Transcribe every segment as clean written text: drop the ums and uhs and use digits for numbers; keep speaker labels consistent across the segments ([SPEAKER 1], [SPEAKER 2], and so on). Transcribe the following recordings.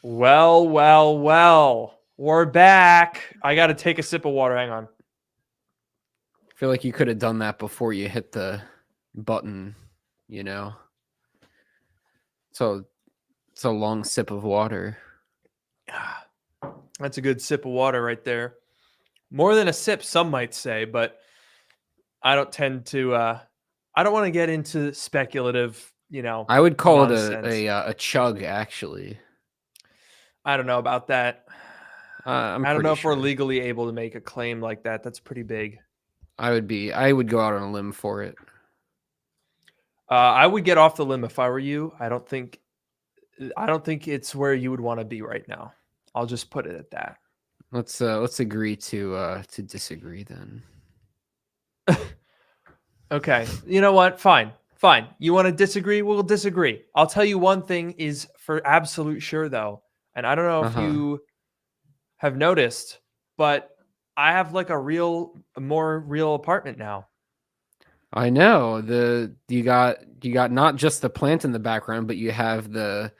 [SPEAKER 1] Well, well, well. We're back. I got to take a sip of water. Hang on.
[SPEAKER 2] I feel like you could have done that before you hit the button, you know. So it's a long sip of water.
[SPEAKER 1] That's a good sip of water right there. More than a sip, some might say, but I don't tend to. I don't want to get into speculative,
[SPEAKER 2] I would call it
[SPEAKER 1] nonsense.
[SPEAKER 2] a chug, actually.
[SPEAKER 1] I don't know about that.
[SPEAKER 2] I'm
[SPEAKER 1] I don't know
[SPEAKER 2] pretty
[SPEAKER 1] if we're
[SPEAKER 2] sure.
[SPEAKER 1] legally able to make a claim like that. That's pretty big.
[SPEAKER 2] I would go out on a limb for it.
[SPEAKER 1] I would get off the limb if I were you. I don't think it's where you would want to be right now. I'll just put it at that.
[SPEAKER 2] Let's agree to disagree then.
[SPEAKER 1] Okay. You know what? Fine. Fine. You want to disagree? We'll disagree. I'll tell you one thing is for absolute sure though. And I don't know if
[SPEAKER 2] Uh-huh.
[SPEAKER 1] you have noticed, but I have like a more real apartment now.
[SPEAKER 2] I know. You got not just the plant in the background, but you have the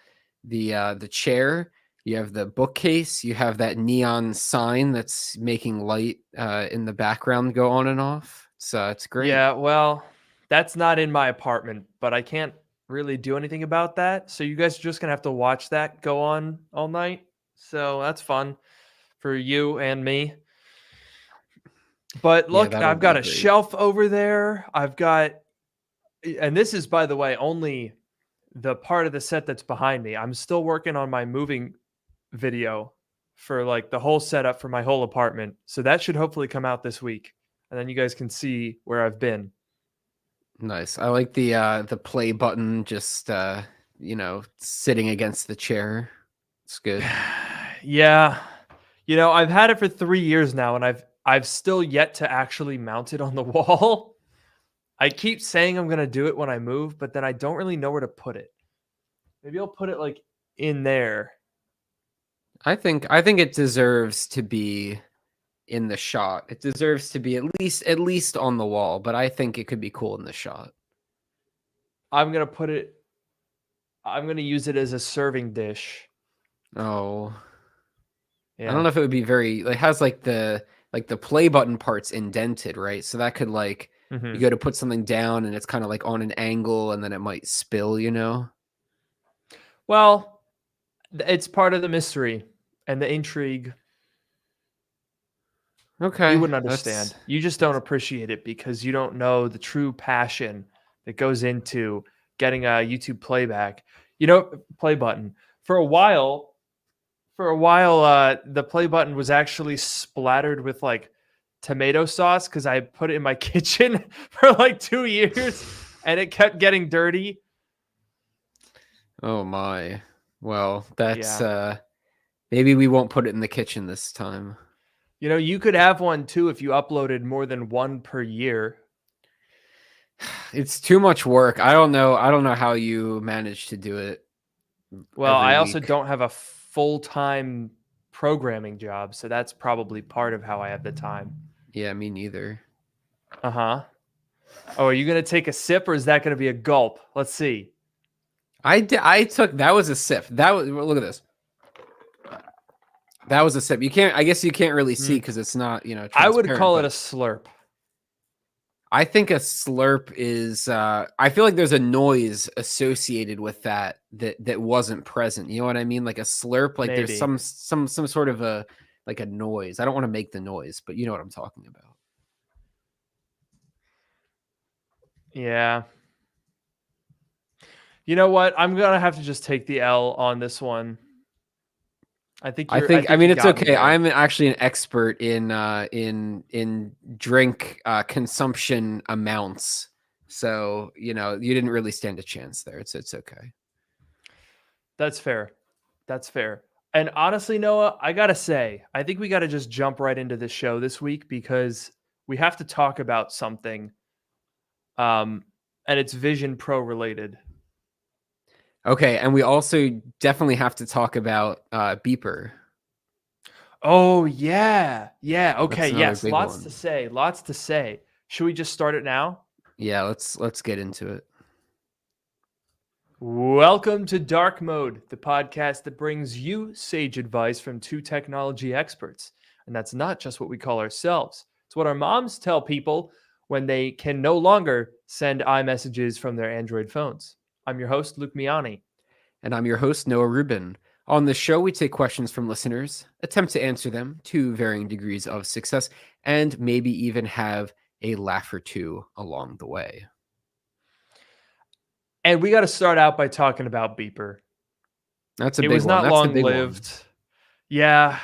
[SPEAKER 2] chair, you have the bookcase, you have that neon sign that's making light in the background go on and off. So it's great.
[SPEAKER 1] Yeah, well, that's not in my apartment, but I can't really do anything about that. So you guys are just going to have to watch that go on all night. So that's fun for you and me. But
[SPEAKER 2] Yeah,
[SPEAKER 1] look,
[SPEAKER 2] that'll
[SPEAKER 1] I've
[SPEAKER 2] be
[SPEAKER 1] got a
[SPEAKER 2] great.
[SPEAKER 1] shelf over there. And this is, by the way, only the part of the set that's behind me. I'm still working on my moving video for like the whole setup for my whole apartment. So that should hopefully come out this week. And then you guys can see where I've been.
[SPEAKER 2] Nice. I like the play button just sitting against the chair. It's good.
[SPEAKER 1] Yeah. I've had it for 3 years now and I've still yet to actually mount it on the wall. I keep saying I'm going to do it when I move, but then I don't really know where to put it. Maybe I'll put it like in there.
[SPEAKER 2] I think it deserves to be in the shot. It deserves to be at least on the wall, but I think it could be cool in the shot.
[SPEAKER 1] I'm going to put it I'm going to use it as a serving dish.
[SPEAKER 2] Oh, I don't
[SPEAKER 1] Yeah.
[SPEAKER 2] know if it would be very. It has like the play button part's indented, right? So that could like you
[SPEAKER 1] Mhm.
[SPEAKER 2] go to put something down and it's kind of like on an angle and then it might spill, you know?
[SPEAKER 1] Well, it's part of the mystery and the intrigue. You
[SPEAKER 2] Okay,
[SPEAKER 1] wouldn't
[SPEAKER 2] that's
[SPEAKER 1] understand. You just don't appreciate it because you don't know the true passion that goes into getting a YouTube playback. Play button. For a while, the play button was actually splattered with like tomato sauce because I put it in my kitchen for like 2 years and it kept getting dirty.
[SPEAKER 2] oh my. Well, that's
[SPEAKER 1] Yeah.
[SPEAKER 2] maybe we won't put it in the kitchen this time.
[SPEAKER 1] You could have one too if you uploaded more than one per year.
[SPEAKER 2] It's too much work. I don't know how you manage to do it
[SPEAKER 1] Well,
[SPEAKER 2] every
[SPEAKER 1] I also
[SPEAKER 2] week.
[SPEAKER 1] don't have a full-time programming job, so that's probably part of how I have the time.
[SPEAKER 2] Yeah, me neither.
[SPEAKER 1] Uh-huh. Oh, are you going to take a sip or is that going to be a gulp? Let's see.
[SPEAKER 2] I took that was a sip. That was look at this. That was a sip. I guess you can't really see
[SPEAKER 1] Mm.
[SPEAKER 2] because it's not,
[SPEAKER 1] I would
[SPEAKER 2] transparent,
[SPEAKER 1] call it a
[SPEAKER 2] but
[SPEAKER 1] slurp.
[SPEAKER 2] I think a slurp is I feel like there's a noise associated with that wasn't present. You know what I mean? Like a slurp, like there's
[SPEAKER 1] Maybe.
[SPEAKER 2] some sort of a like a noise. I don't want to make the noise, but you know what I'm talking about.
[SPEAKER 1] Yeah. You know what? I'm going to have to just take the L on this one. I
[SPEAKER 2] I
[SPEAKER 1] think
[SPEAKER 2] mean
[SPEAKER 1] you
[SPEAKER 2] it's
[SPEAKER 1] got me
[SPEAKER 2] okay.
[SPEAKER 1] there.
[SPEAKER 2] I'm actually an expert in drink consumption amounts. So, you didn't really stand a chance there. It's okay.
[SPEAKER 1] That's fair. That's fair. And honestly, Noah, I got to say, I think we got to just jump right into the show this week because we have to talk about something um and it's Vision Pro related.
[SPEAKER 2] Okay, and we also definitely have to talk about Beeper.
[SPEAKER 1] Oh, yeah. Yeah. Okay.
[SPEAKER 2] That's another
[SPEAKER 1] Yes.
[SPEAKER 2] big
[SPEAKER 1] Lots to
[SPEAKER 2] one.
[SPEAKER 1] say. Lots to say. Should we just start it now?
[SPEAKER 2] Yeah, let's get into it.
[SPEAKER 1] Welcome to Dark Mode, the podcast that brings you sage advice from two technology experts. And that's not just what we call ourselves, it's what our moms tell people when they can no longer send iMessages from their Android phones. I'm your host, Luke Miani.
[SPEAKER 2] And I'm your host, Noah Rubin. On the show, we take questions from listeners, attempt to answer them to varying degrees of success, and maybe even have a laugh or two along the way.
[SPEAKER 1] And we got to start out by talking about Beeper.
[SPEAKER 2] That's a
[SPEAKER 1] It
[SPEAKER 2] big
[SPEAKER 1] was
[SPEAKER 2] one.
[SPEAKER 1] not
[SPEAKER 2] That's a
[SPEAKER 1] long
[SPEAKER 2] big
[SPEAKER 1] lived.
[SPEAKER 2] one.
[SPEAKER 1] Yeah,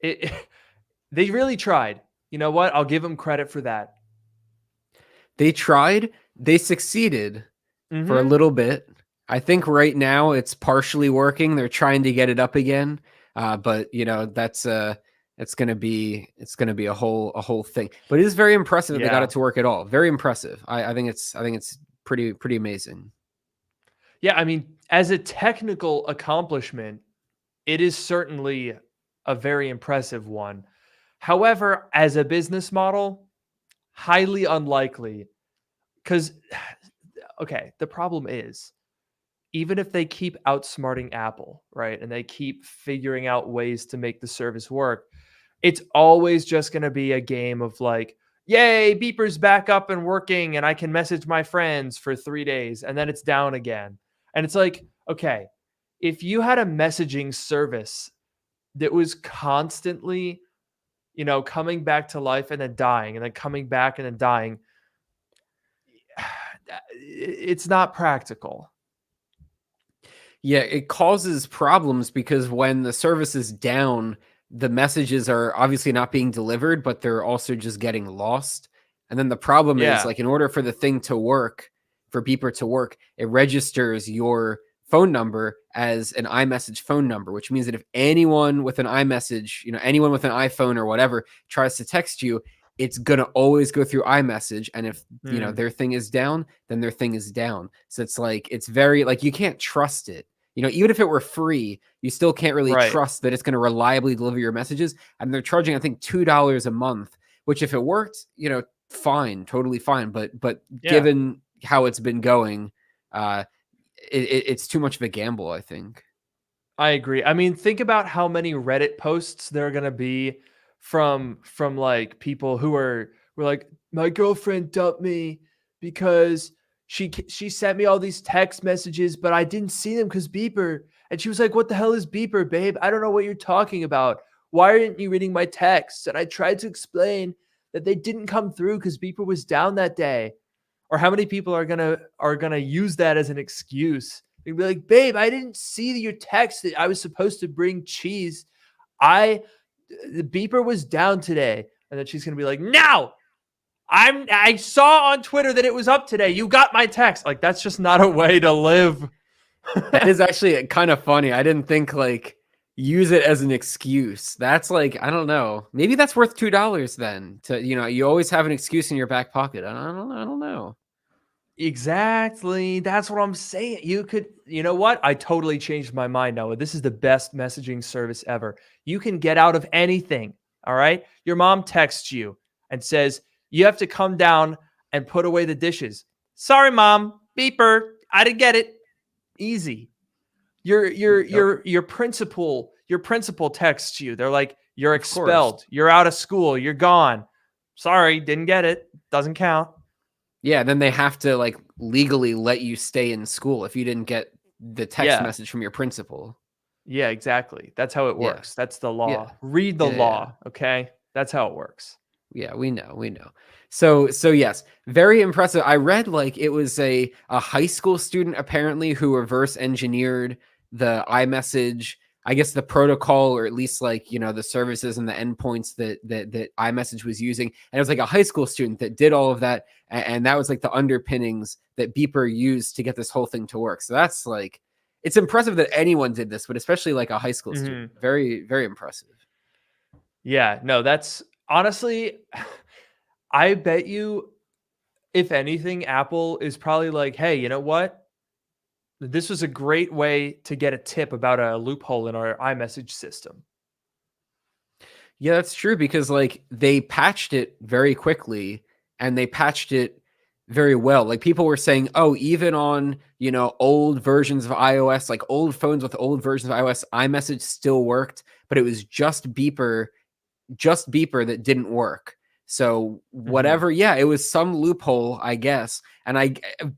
[SPEAKER 1] they really tried. You know what? I'll give them credit for that.
[SPEAKER 2] They tried. They succeeded for a
[SPEAKER 1] Mhm.
[SPEAKER 2] little bit. I think right now it's partially working. They're trying to get it up again, but that's it's gonna be a whole thing. But it is very impressive that they got
[SPEAKER 1] Yeah.
[SPEAKER 2] it to work at all. Very impressive. I think it's pretty amazing.
[SPEAKER 1] Yeah, I mean, as a technical accomplishment, it is certainly a very impressive one. However, as a business model, highly unlikely. Because, okay, the problem is, even if they keep outsmarting Apple, right, and they keep figuring out ways to make the service work, it's always just going to be a game of like, yay, Beeper's back up and working, and I can message my friends for 3 days, and then it's down again. And it's like, okay, if you had a messaging service that was constantly, coming back to life and then dying and then coming back and then dying, it's not practical.
[SPEAKER 2] Yeah, it causes problems because when the service is down, the messages are obviously not being delivered, but they're also just getting lost. And then the problem is,
[SPEAKER 1] Yeah.
[SPEAKER 2] like, in order for the thing to work, for Beeper to work, it registers your phone number as an iMessage phone number, which means that if anyone with an iMessage, anyone with an iPhone or whatever tries to text you, it's going to always go through iMessage. And if,
[SPEAKER 1] Hmm.
[SPEAKER 2] their thing is down, then their thing is down. So it's like, it's very, like, you can't trust it. Even if it were free, you still can't really
[SPEAKER 1] Right.
[SPEAKER 2] trust that it's going to reliably deliver your messages. And they're charging, I think, $2 a month, which if it worked, fine, totally fine. But
[SPEAKER 1] Yeah.
[SPEAKER 2] given how it's been going, it's too much of a gamble, I think.
[SPEAKER 1] I agree. I mean, think about how many Reddit posts there are gonna be from like people were like, my girlfriend dumped me because she sent me all these text messages, but I didn't see them because Beeper. And she was like, what the hell is Beeper, babe? I don't know what you're talking about. Why aren't you reading my texts? And I tried to explain that they didn't come through because Beeper was down that day. Or how many people are gonna use that as an excuse? They'd be like, babe, I didn't see your text that I was supposed to bring cheese. The Beeper was down today. And then she's gonna be like, no, I saw on Twitter that it was up today. You got my text. Like, that's just not a way to live.
[SPEAKER 2] That is actually kind of funny. I didn't think like use it as an excuse. That's like, I don't know. Maybe that's worth $2 then. You always have an excuse in your back pocket. I don't know.
[SPEAKER 1] Exactly. That's what I'm saying. You know what? I totally changed my mind, Noah. This is the best messaging service ever. You can get out of anything. All right. Your mom texts you and says, you have to come down and put away the dishes. Sorry, mom. Beeper. I didn't get it. Easy.
[SPEAKER 2] Yep.
[SPEAKER 1] Your principal texts you. They're like, you're
[SPEAKER 2] Of course.
[SPEAKER 1] expelled. You're out of school. You're gone. Sorry, didn't get it. Doesn't count.
[SPEAKER 2] Yeah, then they have to like legally let you stay in school if you didn't get the text
[SPEAKER 1] Yeah.
[SPEAKER 2] message from your principal.
[SPEAKER 1] Yeah, exactly. That's how it
[SPEAKER 2] Yeah.
[SPEAKER 1] works. That's the
[SPEAKER 2] Yeah.
[SPEAKER 1] law. Read the
[SPEAKER 2] Yeah.
[SPEAKER 1] law, okay? That's how it works.
[SPEAKER 2] Yeah, we know. So yes, very impressive. I read like it was a high school student apparently who reverse engineered the iMessage, I guess the protocol, or at least like, the services and the endpoints that iMessage was using. And it was like a high school student that did all of that. And that was like the underpinnings that Beeper used to get this whole thing to work. So that's like, it's impressive that anyone did this, but especially like a high school student.
[SPEAKER 1] Mhm.
[SPEAKER 2] Very, very impressive.
[SPEAKER 1] Yeah, no, that's honestly, I bet you, if anything, Apple is probably like, hey, you know what? This was a great way to get a tip about a loophole in our iMessage system.
[SPEAKER 2] Yeah, that's true because like they patched it very quickly and they patched it very well. Like people were saying, oh, even on, you know, old versions of iOS, like old phones with old versions of iOS, iMessage still worked, but it was just Beeper that didn't work. So
[SPEAKER 1] Mhm.
[SPEAKER 2] whatever, yeah, it was some loophole, I guess. And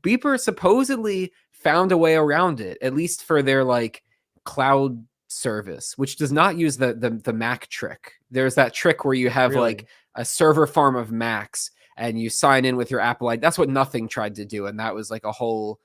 [SPEAKER 2] Beeper supposedly found a way around it, at least for their like cloud service, which does not use the Mac trick. There's that trick where you have like
[SPEAKER 1] Really?
[SPEAKER 2] a server farm of Macs and you sign in with your Apple ID. That's what Nothing tried to do, and that was like a whole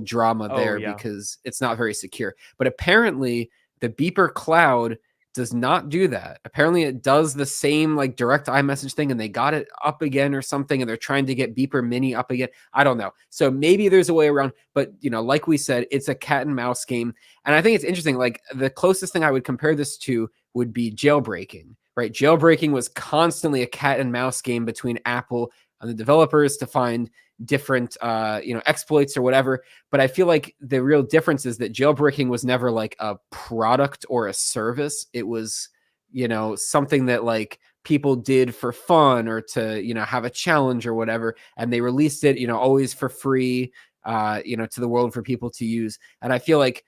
[SPEAKER 2] drama
[SPEAKER 1] Oh,
[SPEAKER 2] there
[SPEAKER 1] yeah.
[SPEAKER 2] because it's not very secure. But apparently, the Beeper Cloud does not do that. Apparently, it does the same like direct iMessage thing, and they got it up again or something, and they're trying to get Beeper Mini up again. I don't know. So maybe there's a way around, but you know, like we said, it's a cat and mouse game, and I think it's interesting. Like the closest thing I would compare this to would be jailbreaking. Right, jailbreaking was constantly a cat and mouse game between Apple and the developers to find different exploits or whatever. But I feel like the real difference is that jailbreaking was never like a product or a service. It was, you know, something that like people did for fun or to, you know, have a challenge or whatever. And they released it, you know, always for free, to the world for people to use. And I feel like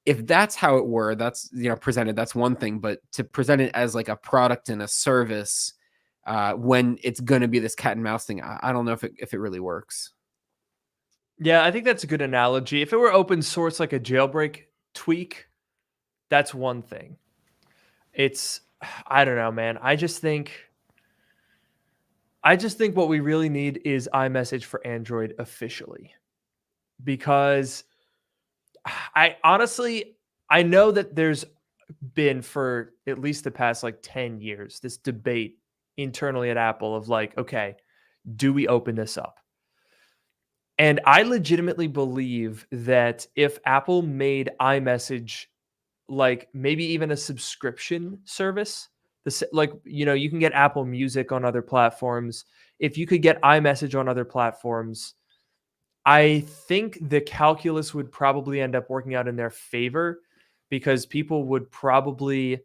[SPEAKER 2] if that's how it were, that's, you know, presented, that's one thing. But to present it as like a product and a service, when it's going to be this cat and mouse thing, I don't know if it really works.
[SPEAKER 1] Yeah, I think that's a good analogy. If it were open source like a jailbreak tweak, that's one thing. It's I don't know, man. I just think what we really need is iMessage for Android officially. Because I honestly I know that there's been for at least the past like 10 years this debate internally at Apple of like, okay, do we open this up? And I legitimately believe that if Apple made iMessage like maybe even a subscription service, like you can get Apple Music on other platforms. If you could get iMessage on other platforms, I think the calculus would probably end up working out in their favor because people would probably,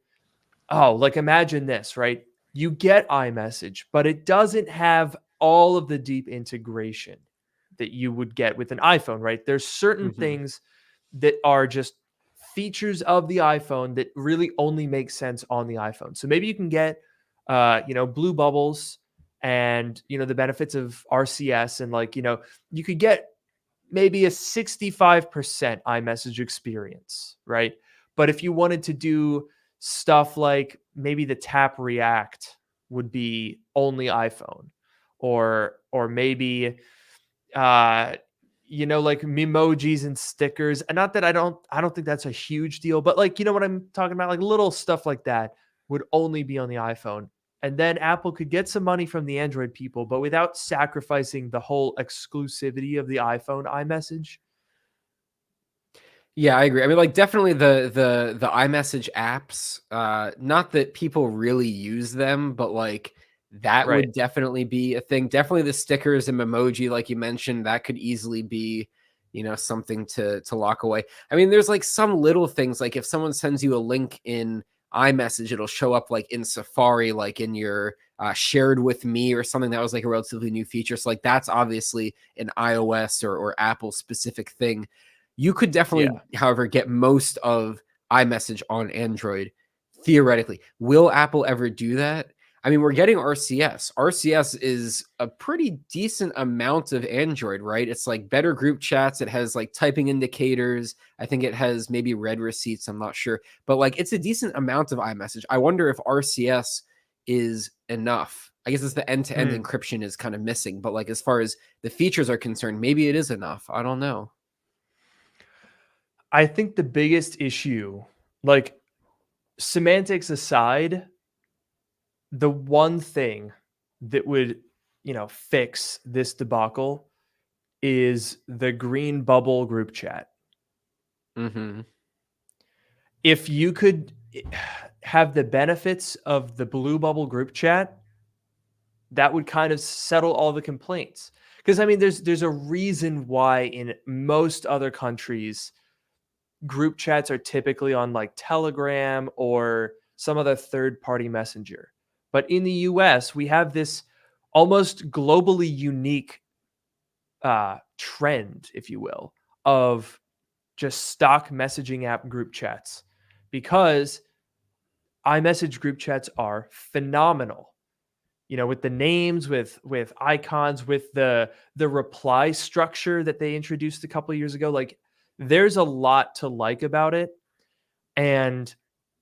[SPEAKER 1] oh, like imagine this, right? You get iMessage, but it doesn't have all of the deep integration that you would get with an iPhone, right? There's certain
[SPEAKER 2] Hmm.
[SPEAKER 1] things that are just features of the iPhone that really only make sense on the iPhone. So maybe you can get, Blue Bubbles and the benefits of RCS, and you could get maybe a 65% iMessage experience, right? But if you wanted to do stuff like maybe the Tap React would be only iPhone, or maybe uh like memojis and stickers. And not that I don't think that's a huge deal, but like what I'm talking about, like little stuff like that would only be on the iPhone. And then Apple could get some money from the Android people, but without sacrificing the whole exclusivity of the iPhone iMessage.
[SPEAKER 2] Yeah, I agree. I mean, like definitely the iMessage apps. Not that people really use them, but like that
[SPEAKER 1] Right.
[SPEAKER 2] would definitely be a thing. Definitely the stickers and Memoji, like you mentioned, that could easily be, you know, something to lock away. I mean, there's like some little things, like if someone sends you a link in iMessage, it'll show up like in Safari, like in your shared with me or something. That was like a relatively new feature. So like that's obviously an iOS or Apple specific thing. You could
[SPEAKER 1] Yeah.
[SPEAKER 2] definitely, however, get most of iMessage on Android theoretically. Will Apple ever do that? I mean, we're getting RCS. RCS is a pretty decent amount of Android, right? It's like better group chats. It has like typing indicators. I think it has maybe read receipts. I'm not sure. But like it's a decent amount of iMessage. I wonder if RCS is enough. I guess it's the end-to-end
[SPEAKER 1] Hmm.
[SPEAKER 2] encryption is kind of missing. But like as far as the features are concerned, maybe it is enough. I don't know.
[SPEAKER 1] I think the biggest issue, like semantics aside, the one thing that would, fix this debacle is the green bubble group chat.
[SPEAKER 2] Hmm.
[SPEAKER 1] If you could have the benefits of the blue bubble group chat, that would kind of settle all the complaints. Because I mean, there's a reason why in most other countries group chats are typically on like Telegram or some other third party messenger. But in the US, we have this almost globally unique trend, if you will, of just stock messaging app group chats, because iMessage group chats are phenomenal. You know, with the names, with icons, with the reply structure that they introduced a couple of years ago, like there's a lot to like about it. And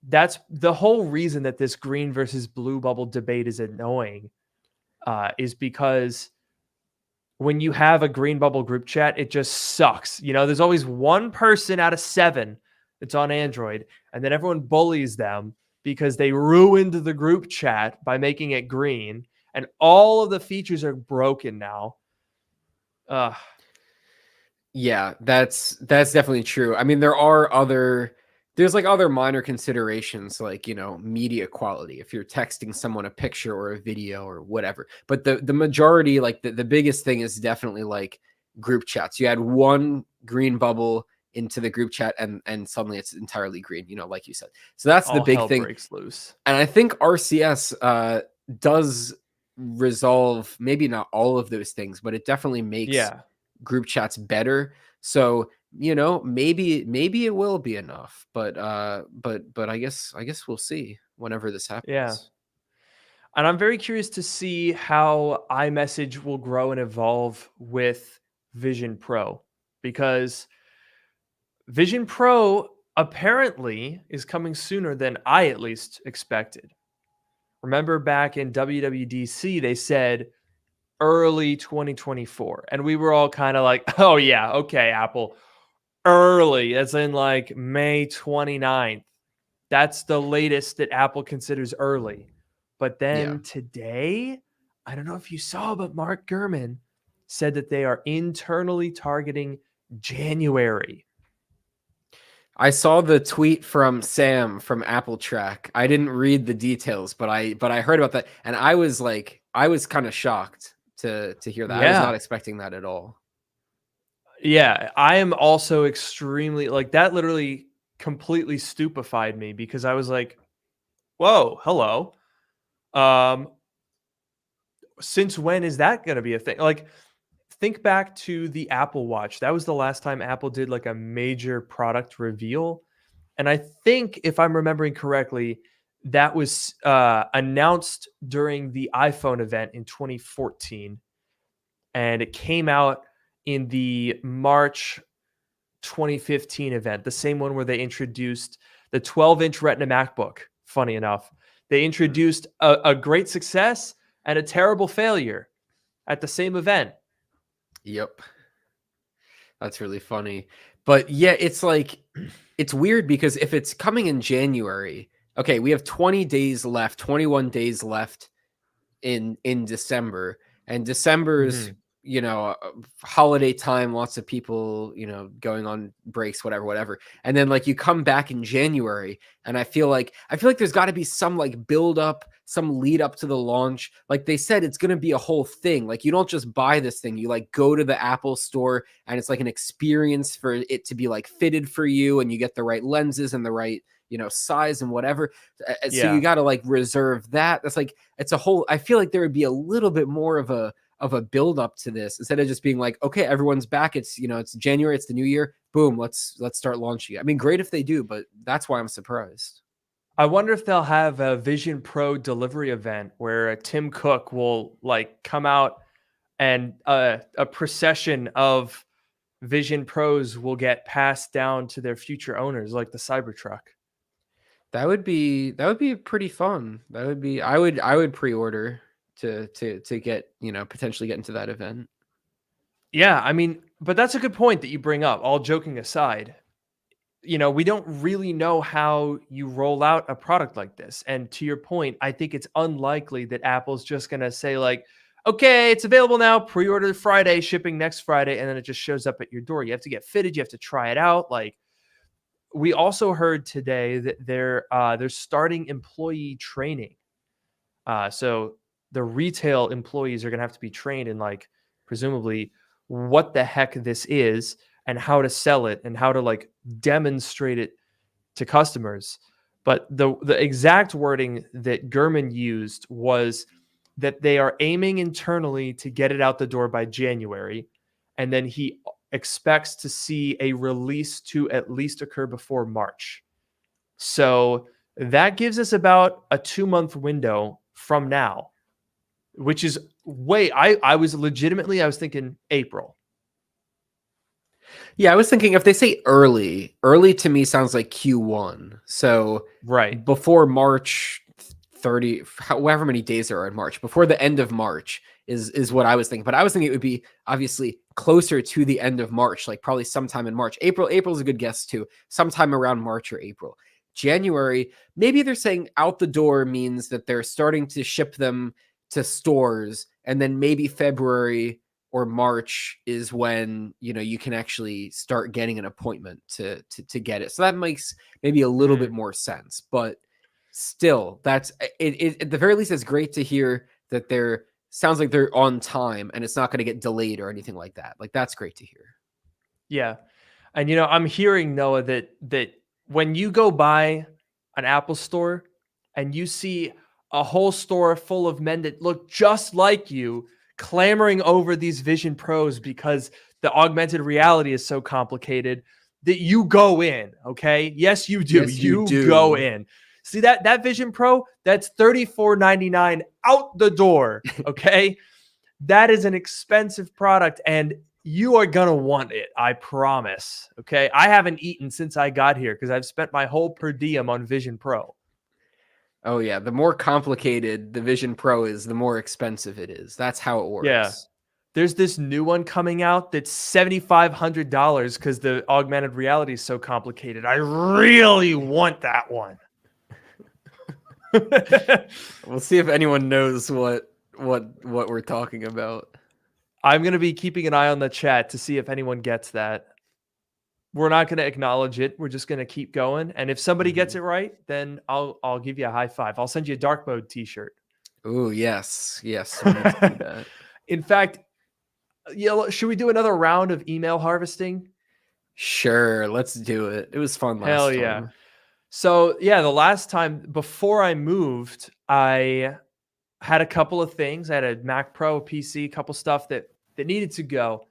[SPEAKER 1] that's the whole reason that this green versus blue bubble debate is annoying, is because when you have a green bubble group chat, it just sucks. You know, there's always one person out of 7 that's on Android, and then everyone bullies them because they ruined the group chat by making it green, and all of the features are broken now.
[SPEAKER 2] Yeah, that's definitely true. I mean, there's like other minor considerations, like, you know, media quality, if you're texting someone a picture or a video or whatever. But the majority, like the biggest thing is definitely like group chats. You add one green bubble into the group chat and suddenly it's entirely green, you know, like you said. So that's the
[SPEAKER 1] All
[SPEAKER 2] big
[SPEAKER 1] hell
[SPEAKER 2] thing.
[SPEAKER 1] breaks loose.
[SPEAKER 2] And I think RCS does resolve maybe not all of those things, but it definitely makes
[SPEAKER 1] Yeah.
[SPEAKER 2] group chats better. So, you know, maybe it will be enough, but I guess we'll see whenever this happens.
[SPEAKER 1] Yeah. And I'm very curious to see how iMessage will grow and evolve with Vision Pro, because Vision Pro apparently is coming sooner than I at least expected. Remember back in WWDC, they said early 2024. And we were all kind of like, oh, yeah, okay, Apple, early, as in like May 29th. That's the latest that Apple considers early. But then today, I don't know if you saw, but Mark Gurman said that they are internally targeting January.
[SPEAKER 2] I saw the tweet from Sam from Apple Track. I didn't read the details, but I heard about that, and I was kind of shocked to hear that. I was not expecting that at all.
[SPEAKER 1] Yeah, I am also extremely, like, that literally completely stupefied me, because I was like, whoa, hello. Since when is that going to be a thing? Like, think back to the Apple Watch. That was the last time Apple did like a major product reveal. And I think, if I'm remembering correctly, that was announced during the iPhone event in 2014. And it came out in the March 2015 event, the same one where they introduced the 12-inch Retina MacBook. Funny enough, they introduced a great success and a terrible failure at the same event.
[SPEAKER 2] Yep. That's really funny. But yeah, it's like, it's weird because if it's coming in January, okay, we have 20 days left, 21 days left in December, and December's, you know, holiday time, lots of people, you know, going on breaks, whatever. And then like you come back in January, and I feel like there's got to be some like build up, some lead up to the launch. Like they said, it's going to be a whole thing. Like you don't just buy this thing, you like go to the Apple store, and it's like an experience for it to be like fitted for you, and you get the right lenses and the right, you know, size and whatever. So you got to like reserve that. That's like, it's a whole, I feel like there would be a little bit more of a build up to this, instead of just being like, okay, everyone's back. It's, you know, it's January, it's the new year. Boom. Let's start launching it. I mean, great if they do, but that's why I'm surprised.
[SPEAKER 1] I wonder if they'll have a Vision Pro delivery event where Tim Cook will like come out, and a procession of Vision Pros will get passed down to their future owners, like the Cybertruck.
[SPEAKER 2] That would be pretty fun. That would be, I would pre-order to get, you know, potentially get into that event.
[SPEAKER 1] Yeah, I mean, but that's a good point that you bring up. All joking aside, you know, we don't really know how you roll out a product like this. And to your point, I think it's unlikely that Apple's just going to say like, okay, it's available now, pre-order Friday, shipping next Friday, and then it just shows up at your door. You have to get fitted, you have to try it out. Like, we also heard today that they're starting employee training. So the retail employees are going to have to be trained in, like, presumably what the heck this is and how to sell it and how to like demonstrate it to customers. But the exact wording that Gurman used was that they are aiming internally to get it out the door by January. and then he expects to see a release to at least occur before March. So that gives us about a 2-month window from now, which is I was thinking April.
[SPEAKER 2] Yeah, I was thinking if they say early to me sounds like Q1. So
[SPEAKER 1] Right.
[SPEAKER 2] before March 30, however many days there are in March, before the end of March is what I was thinking. But I was thinking it would be obviously closer to the end of March, like probably sometime in March. April's a good guess too. Sometime around March or April. January, maybe they're saying out the door means that they're starting to ship them to stores, and then maybe February or March is when you can actually start getting an appointment to get it. So that makes maybe a little bit more sense. But still, that's it. At the very least, it's great to hear that sounds like they're on time and it's not going to get delayed or anything like that. Like that's great to hear.
[SPEAKER 1] Yeah. And I'm hearing, Noah, that when you go by an Apple store and you see a whole store full of men that look just like you clamoring over these Vision Pros because the augmented reality is so complicated, that you go in, okay? Yes, you do.
[SPEAKER 2] Yes, you do.
[SPEAKER 1] Go in. See that Vision Pro? That's $34.99 out the door, okay? That is an expensive product, and you are going to want it, I promise, okay? I haven't eaten since I got here because I've spent my whole per diem on Vision Pro.
[SPEAKER 2] Oh, yeah. The more complicated the Vision Pro is, the more expensive it is. That's how it works.
[SPEAKER 1] Yeah. There's this new one coming out that's $7,500 because the augmented reality is so complicated. I really want that one.
[SPEAKER 2] We'll see if anyone knows what we're talking about.
[SPEAKER 1] I'm going to be keeping an eye on the chat to see if anyone gets that. We're not going to acknowledge it. We're just going to keep going. And if somebody gets it right, then I'll give you a high five. I'll send you a dark mode t-shirt.
[SPEAKER 2] Oh, yes. Yes. We need to do that.
[SPEAKER 1] In fact, should we do another round of email harvesting?
[SPEAKER 2] Sure. Let's do it. It was fun last time.
[SPEAKER 1] Hell yeah. So yeah, the last time before I moved, I had a couple of things. I had a Mac Pro, a PC, a couple stuff that needed to go.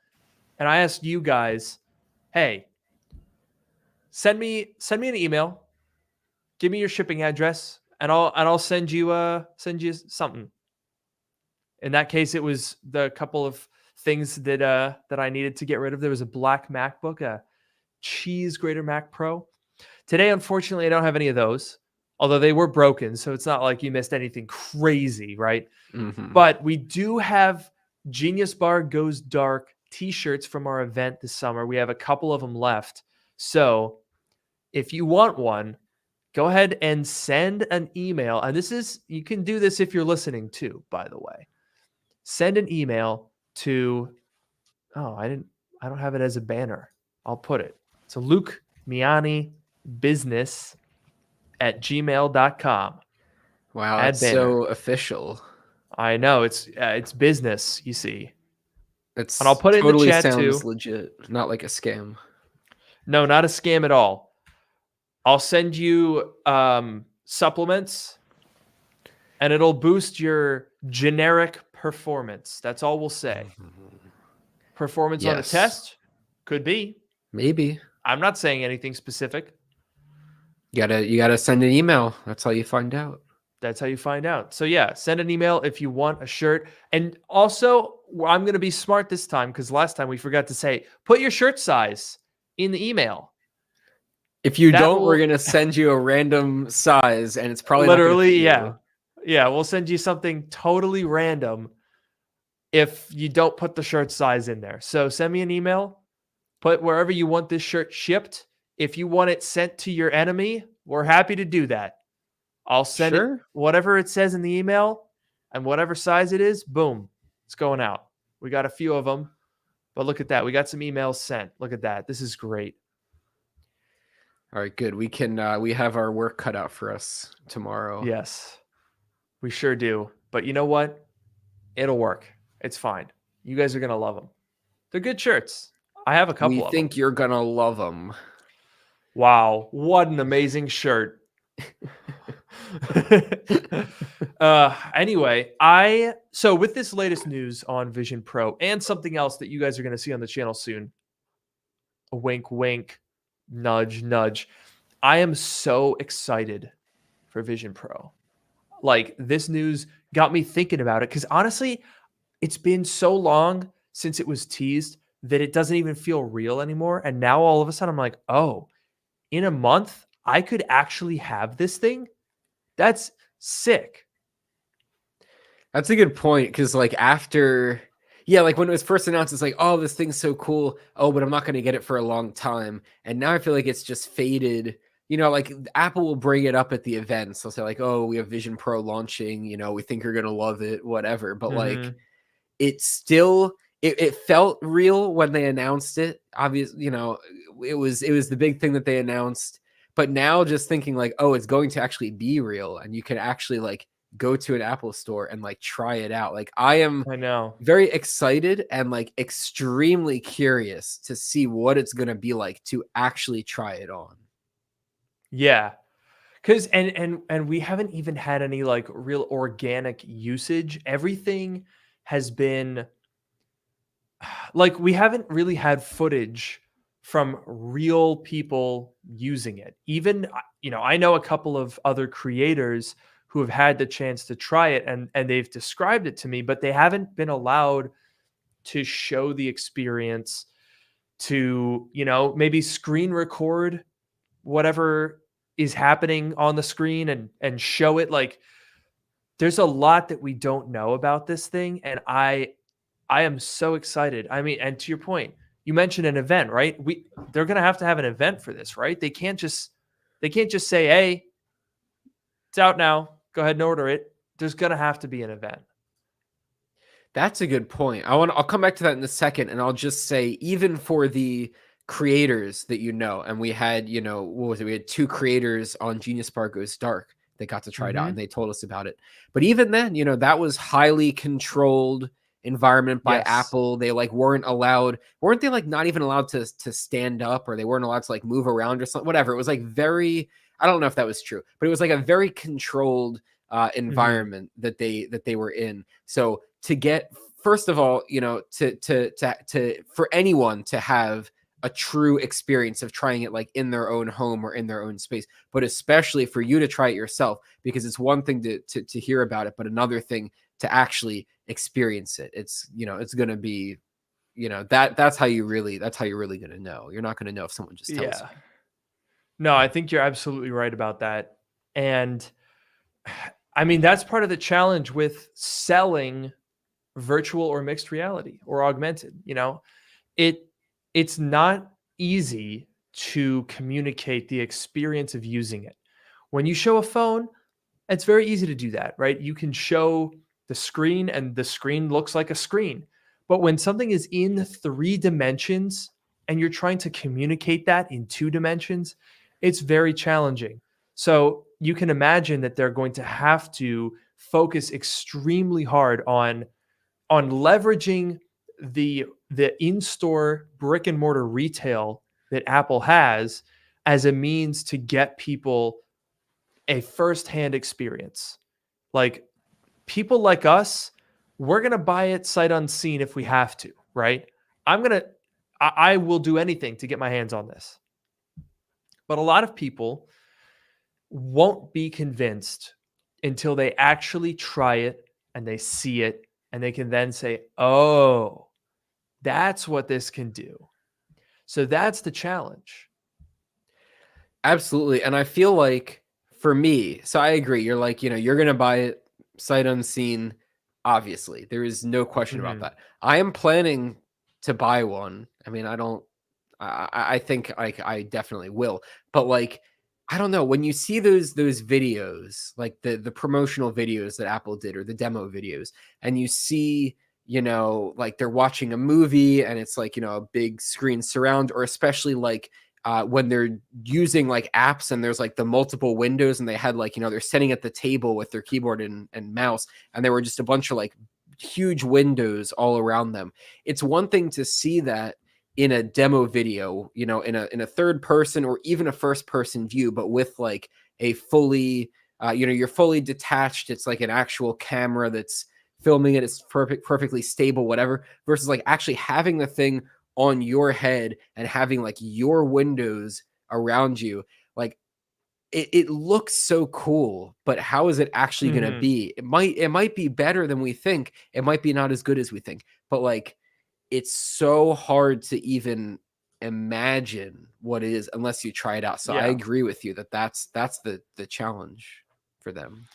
[SPEAKER 1] And I asked you guys, hey, send me an email, give me your shipping address, and I'll send you something. In that case, it was the couple of things that I needed to get rid of. There was a black MacBook, a cheese grater Mac Pro. Today, unfortunately, I don't have any of those, although they were broken, so it's not like you missed anything crazy, right?
[SPEAKER 2] Mm-hmm.
[SPEAKER 1] But we do have Genius Bar Goes Dark t-shirts from our event this summer. We have a couple of them left. So if you want one, go ahead and send an email. And you can do this if you're listening too, by the way. Send an email to, I don't have it as a banner. I'll put it. So Luke Miani business at gmail.com.
[SPEAKER 2] Wow, that's so official.
[SPEAKER 1] I know it's business, you see. And
[SPEAKER 2] I'll
[SPEAKER 1] put it
[SPEAKER 2] totally
[SPEAKER 1] in the chat
[SPEAKER 2] sounds
[SPEAKER 1] too.
[SPEAKER 2] Legit, not like a scam.
[SPEAKER 1] No, not a scam at all. I'll send you supplements, and it'll boost your generic performance. That's all we'll say. Performance on a test could be.
[SPEAKER 2] Maybe.
[SPEAKER 1] I'm not saying anything specific.
[SPEAKER 2] You gotta send an email. That's how you find out.
[SPEAKER 1] That's how you find out. So yeah, send an email if you want a shirt. And also, I'm going to be smart this time because last time we forgot to say, put your shirt size in the email.
[SPEAKER 2] If you don't, we're going to send you a random size, and it's probably
[SPEAKER 1] literally,
[SPEAKER 2] not gonna fit you.
[SPEAKER 1] Yeah, we'll send you something totally random if you don't put the shirt size in there. So send me an email, put wherever you want this shirt shipped. If you want it sent to your enemy, we're happy to do that. I'll send it, whatever it says in the email and whatever size it is, boom, it's going out. We got a few of them, but look at that. We got some emails sent. Look at that. This is great.
[SPEAKER 2] All right, good. We have our work cut out for us tomorrow.
[SPEAKER 1] Yes, we sure do. But you know what? It'll work. It's fine. You guys are going to love them. They're good shirts. I have a couple of them.
[SPEAKER 2] We think you're going to love them.
[SPEAKER 1] Wow. What an amazing shirt. Anyway, so with this latest news on Vision Pro and something else that you guys are going to see on the channel soon, a wink, wink, nudge, nudge. I am so excited for Vision Pro. Like, this news got me thinking about it because honestly, it's been so long since it was teased that it doesn't even feel real anymore. And now all of a sudden I'm like, oh, in a month, I could actually have this thing. That's sick.
[SPEAKER 2] That's a good point because, like, after, yeah, like when it was first announced, it's like, oh, this thing's so cool. Oh, but I'm not going to get it for a long time. And now I feel like it's just faded. You know, like Apple will bring it up at the events. They'll say, like, oh, we have Vision Pro launching. You know, we think you're going to love it, whatever. But like,
[SPEAKER 1] Mhm.
[SPEAKER 2] it still, it felt real when they announced it. Obviously, you know, it was the big thing that they announced. But now just thinking like, oh, it's going to actually be real and you can actually like go to an Apple store and like try it out. Like I am
[SPEAKER 1] I know.
[SPEAKER 2] very excited and like extremely curious to see what it's going to be like to actually try it on.
[SPEAKER 1] Yeah. Cause and we haven't even had any like real organic usage. Everything has been like we haven't really had footage from real people using it. Even I know a couple of other creators who have had the chance to try it and they've described it to me, but they haven't been allowed to show the experience, to, maybe screen record whatever is happening on the screen and show it. Like, there's a lot that we don't know about this thing, and I am so excited. I mean, and to your point, you mentioned an event, right? They're going to have an event for this, right? They can't just say, "Hey, it's out now. Go ahead and order it." There's going to have to be an event.
[SPEAKER 2] That's a good point. I'll come back to that in a second, and I'll just say, even for the creators that and we had, what was it? We had two creators on Genius Bar Goes Dark that got to try it out, and
[SPEAKER 1] Mhm.
[SPEAKER 2] they told us about it. But even then, that was highly controlled environment by
[SPEAKER 1] Yes.
[SPEAKER 2] Apple. They like weren't they like not even allowed to stand up, or they weren't allowed to like move around or something, whatever. It was like very, I don't know if that was true, but it was like a very controlled
[SPEAKER 1] Mhm.
[SPEAKER 2] environment that they were in. So to get, first of all, to for anyone to have a true experience of trying it like in their own home or in their own space, but especially for you to try it yourself, because it's one thing to hear about it, but another thing to actually experience it. It's going to be, that's how you're really going to know. You're not going to know if someone just tells
[SPEAKER 1] Yeah.
[SPEAKER 2] you.
[SPEAKER 1] No, I think you're absolutely right about that. And I mean, that's part of the challenge with selling virtual or mixed reality or augmented. It's not easy to communicate the experience of using it. When you show a phone, it's very easy to do that, right? You can show the screen and the screen looks like a screen. But when something is in 3 dimensions and you're trying to communicate that in 2 dimensions, it's very challenging. So you can imagine that they're going to have to focus extremely hard on leveraging the in-store brick and mortar retail that Apple has as a means to get people a firsthand experience. Like, people like us, we're gonna buy it sight unseen if we have to, right? I'm gonna I will do anything to get my hands on this. But a lot of people won't be convinced until they actually try it and they see it and they can then say, "Oh, that's what this can do." So that's the challenge.
[SPEAKER 2] Absolutely. And I feel like for me, so I agree. You're like, you're going to buy it sight unseen. Obviously, there is no question about
[SPEAKER 1] Mhm.
[SPEAKER 2] that. I am planning to buy one. I mean, I think like I definitely will, but like, I don't know, when you see those videos, like the promotional videos that Apple did or the demo videos, and you see, like they're watching a movie and it's like, a big screen surround, or especially like when they're using like apps and there's like the multiple windows and they had like, they're sitting at the table with their keyboard and mouse, and there were just a bunch of like huge windows all around them. It's one thing to see that in a demo video, in a third person or even a first person view, but with like a fully You're fully detached. It's like an actual camera that's filming it. It's perfectly stable, whatever, versus like actually having the thing on your head and having like your windows around you. Like it looks so cool, but how is it actually going to
[SPEAKER 1] Mhm.
[SPEAKER 2] be? It might be better than we think. It might be not as good as we think, but like it's so hard to even imagine what it is unless you try it out. So I
[SPEAKER 1] Yeah.
[SPEAKER 2] agree with you that that's the challenge for them.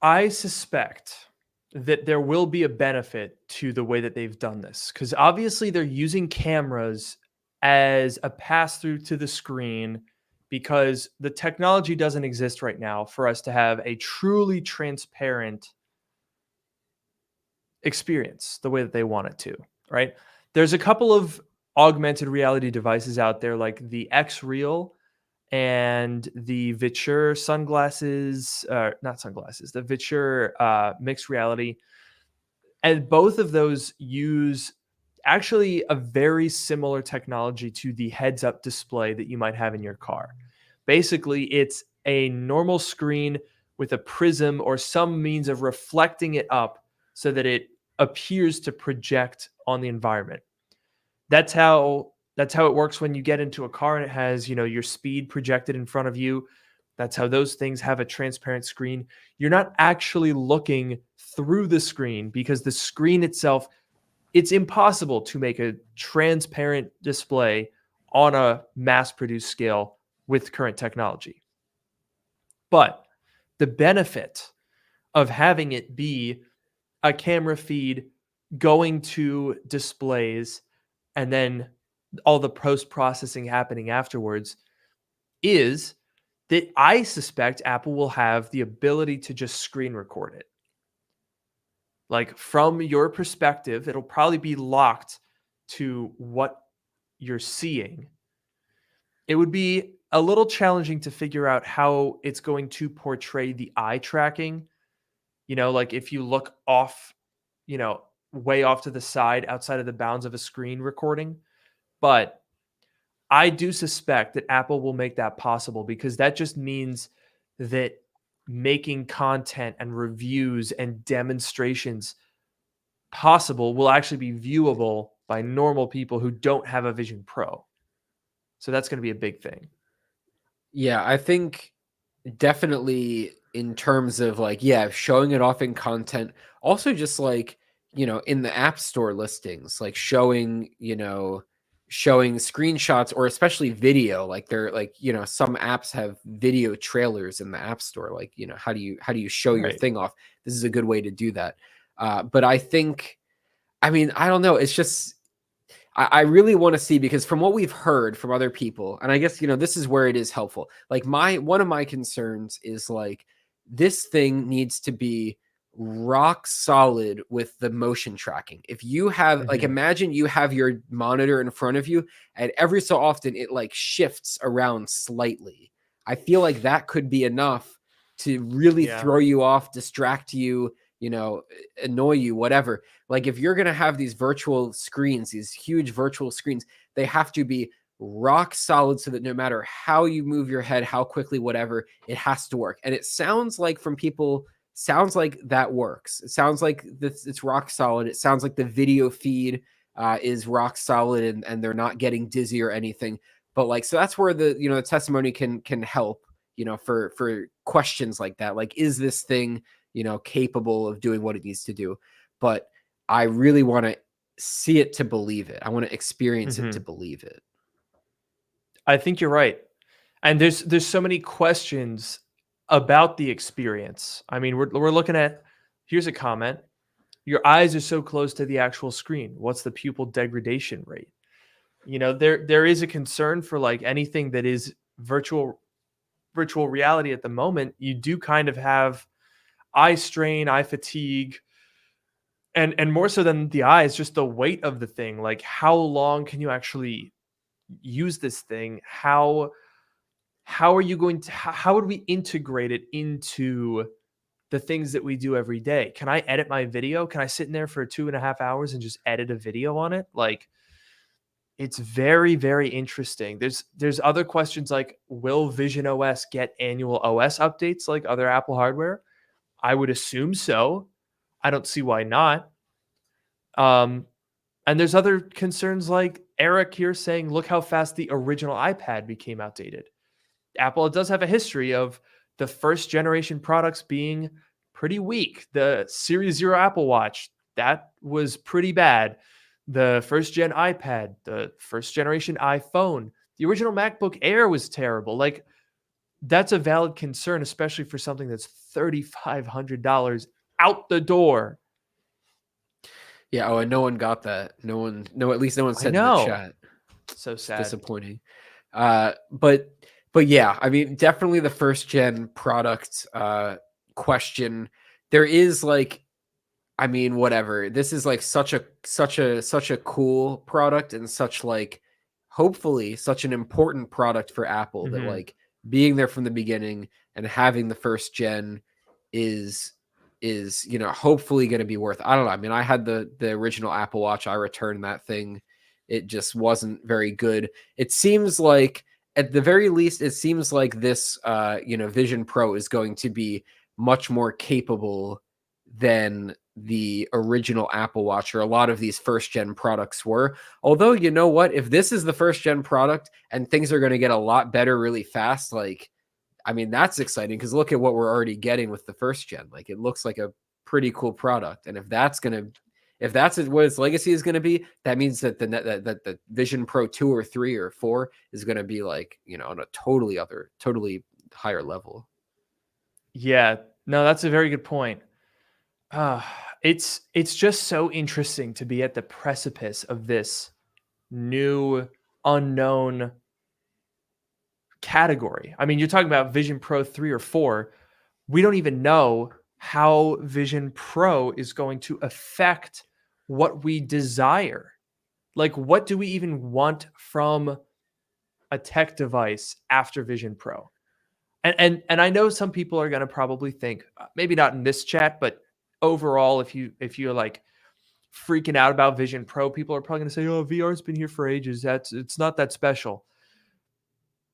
[SPEAKER 1] I suspect that there will be a benefit to the way that they've done this because obviously they're using cameras as a pass through to the screen because the technology doesn't exist right now for us to have a truly transparent experience the way that they want it to, right? There's a couple of augmented reality devices out there like the X Real and the Viture sunglasses, not sunglasses, the Viture mixed reality. And both of those use actually a very similar technology to the heads up display that you might have in your car. Basically, it's a normal screen with a prism or some means of reflecting it up so that it appears to project on the environment. That's how it works when you get into a car and it has, your speed projected in front of you. That's how those things have a transparent screen. You're not actually looking through the screen because the screen itself, it's impossible to make a transparent display on a mass-produced scale with current technology. But the benefit of having it be a camera feed going to displays and then all the post processing happening afterwards is that I suspect Apple will have the ability to just screen record it. Like from your perspective, it'll probably be locked to what you're seeing. It would be a little challenging to figure out how it's going to portray the eye tracking. Like if you look off, you know, way off to the side outside of the bounds of a screen recording. But I do suspect that Apple will make that possible because that just means that making content and reviews and demonstrations possible will actually be viewable by normal people who don't have a Vision Pro. So that's going to be a big thing.
[SPEAKER 2] Yeah, I think definitely in terms of like, yeah, showing it off in content. Also, just like, in the App Store listings, like showing screenshots or especially video. Like they're like, some apps have video trailers in the App Store. Like, how do you show your
[SPEAKER 1] Right.
[SPEAKER 2] thing off? This is a good way to do that. But I think, I mean, I don't know. It's just I really want to see because from what we've heard from other people, and I guess this is where it is helpful. Like one of my concerns is like this thing needs to be rock solid with the motion tracking. If you have like
[SPEAKER 1] Mhm.
[SPEAKER 2] imagine you have your monitor in front of you and every so often it like shifts around slightly. I feel like that could be enough to really
[SPEAKER 1] Yeah.
[SPEAKER 2] throw you off, distract you, annoy you, whatever. Like if you're going to have these virtual screens, these huge virtual screens, they have to be rock solid so that no matter how you move your head, how quickly, whatever, it has to work. And it sounds like from people, sounds like that works. It sounds like this, it's rock solid. It sounds like the video feed is rock solid and they're not getting dizzy or anything. But like, so that's where the testimony can help, for questions like that. Like, is this thing, capable of doing what it needs to do? But I really want to see it to believe it. I want to experience it to
[SPEAKER 1] Mhm.
[SPEAKER 2] believe it.
[SPEAKER 1] I think you're right. And there's so many questions about the experience. I mean, we're looking at here's a comment. Your eyes are so close to the actual screen. What's the pupil degradation rate? There is a concern for like anything that is virtual reality at the moment. You do kind of have eye strain, eye fatigue, and more so than the eyes, just the weight of the thing. Like how long can you actually use this thing? How are you going to how would we integrate it into the things that we do every day? Can I edit my video? Can I sit in there for 2.5 hours and just edit a video on it? Like It's very, very interesting. There's other questions like, will Vision OS get annual OS updates like other Apple hardware? I would assume so. I don't see why not. Um, and there's other concerns like Eric here saying, look how fast the original iPad became outdated. Apple does have a history of the first generation products being pretty weak. The Series 0 Apple Watch, that was pretty bad. The first gen iPad, the first generation iPhone, the original MacBook Air was terrible. Like, that's a valid concern, especially for something that's $3,500 out the door.
[SPEAKER 2] Yeah. Oh, and no one got that. No one. No. At least no one
[SPEAKER 1] I
[SPEAKER 2] said in the
[SPEAKER 1] know.
[SPEAKER 2] chat.
[SPEAKER 1] So
[SPEAKER 2] It's
[SPEAKER 1] sad.
[SPEAKER 2] disappointing. But yeah, I mean, definitely the first gen product question. There is like, I mean, whatever. This is like such a cool product and such like hopefully such an important product for Apple that
[SPEAKER 1] Mhm.
[SPEAKER 2] like being there from the beginning and having the first gen is hopefully going to be worth. I don't know. I mean, I had the original Apple Watch. I returned that thing. It just wasn't very good. It seems like at the very least it seems like this Vision Pro is going to be much more capable than the original Apple Watch or a lot of these first gen products were. Although, you know what, if this is the first gen product and things are going to get a lot better really fast, like, I mean, that's exciting because look at what we're already getting with the first gen. Like, it looks like a pretty cool product. And if that's what its legacy is going to be, that means that the Vision Pro 2 or 3 or 4 is going to be like, on a totally higher level.
[SPEAKER 1] Yeah, no, that's a very good point. It's just so interesting to be at the precipice of this new unknown category. I mean, you're talking about Vision Pro 3 or 4. We don't even know how Vision Pro is going to affect what we desire. Like, what do we even want from a tech device after Vision Pro? And I know some people are going to probably think, maybe not in this chat, but overall, if you're like freaking out about Vision Pro, people are probably going to say, "Oh, VR's been here for ages. It's not that special."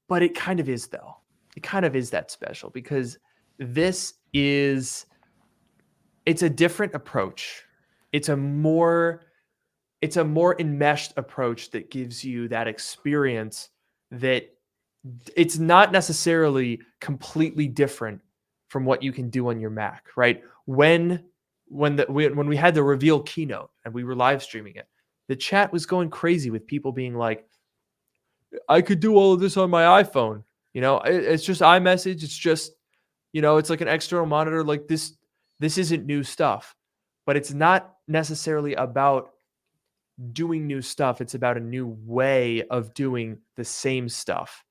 [SPEAKER 1] But it kind of is, though. It kind of is that special because this is it's a different approach. It's a more enmeshed approach that gives you that experience that it's not necessarily completely different from what you can do on your Mac, right? When we had the reveal keynote and we were live streaming it, the chat was going crazy with people being like, I could do all of this on my iPhone. It's just iMessage. It's just, it's like an external monitor. Like this isn't new stuff, but it's not necessarily about doing new stuff. It's about a new way of doing the same stuff.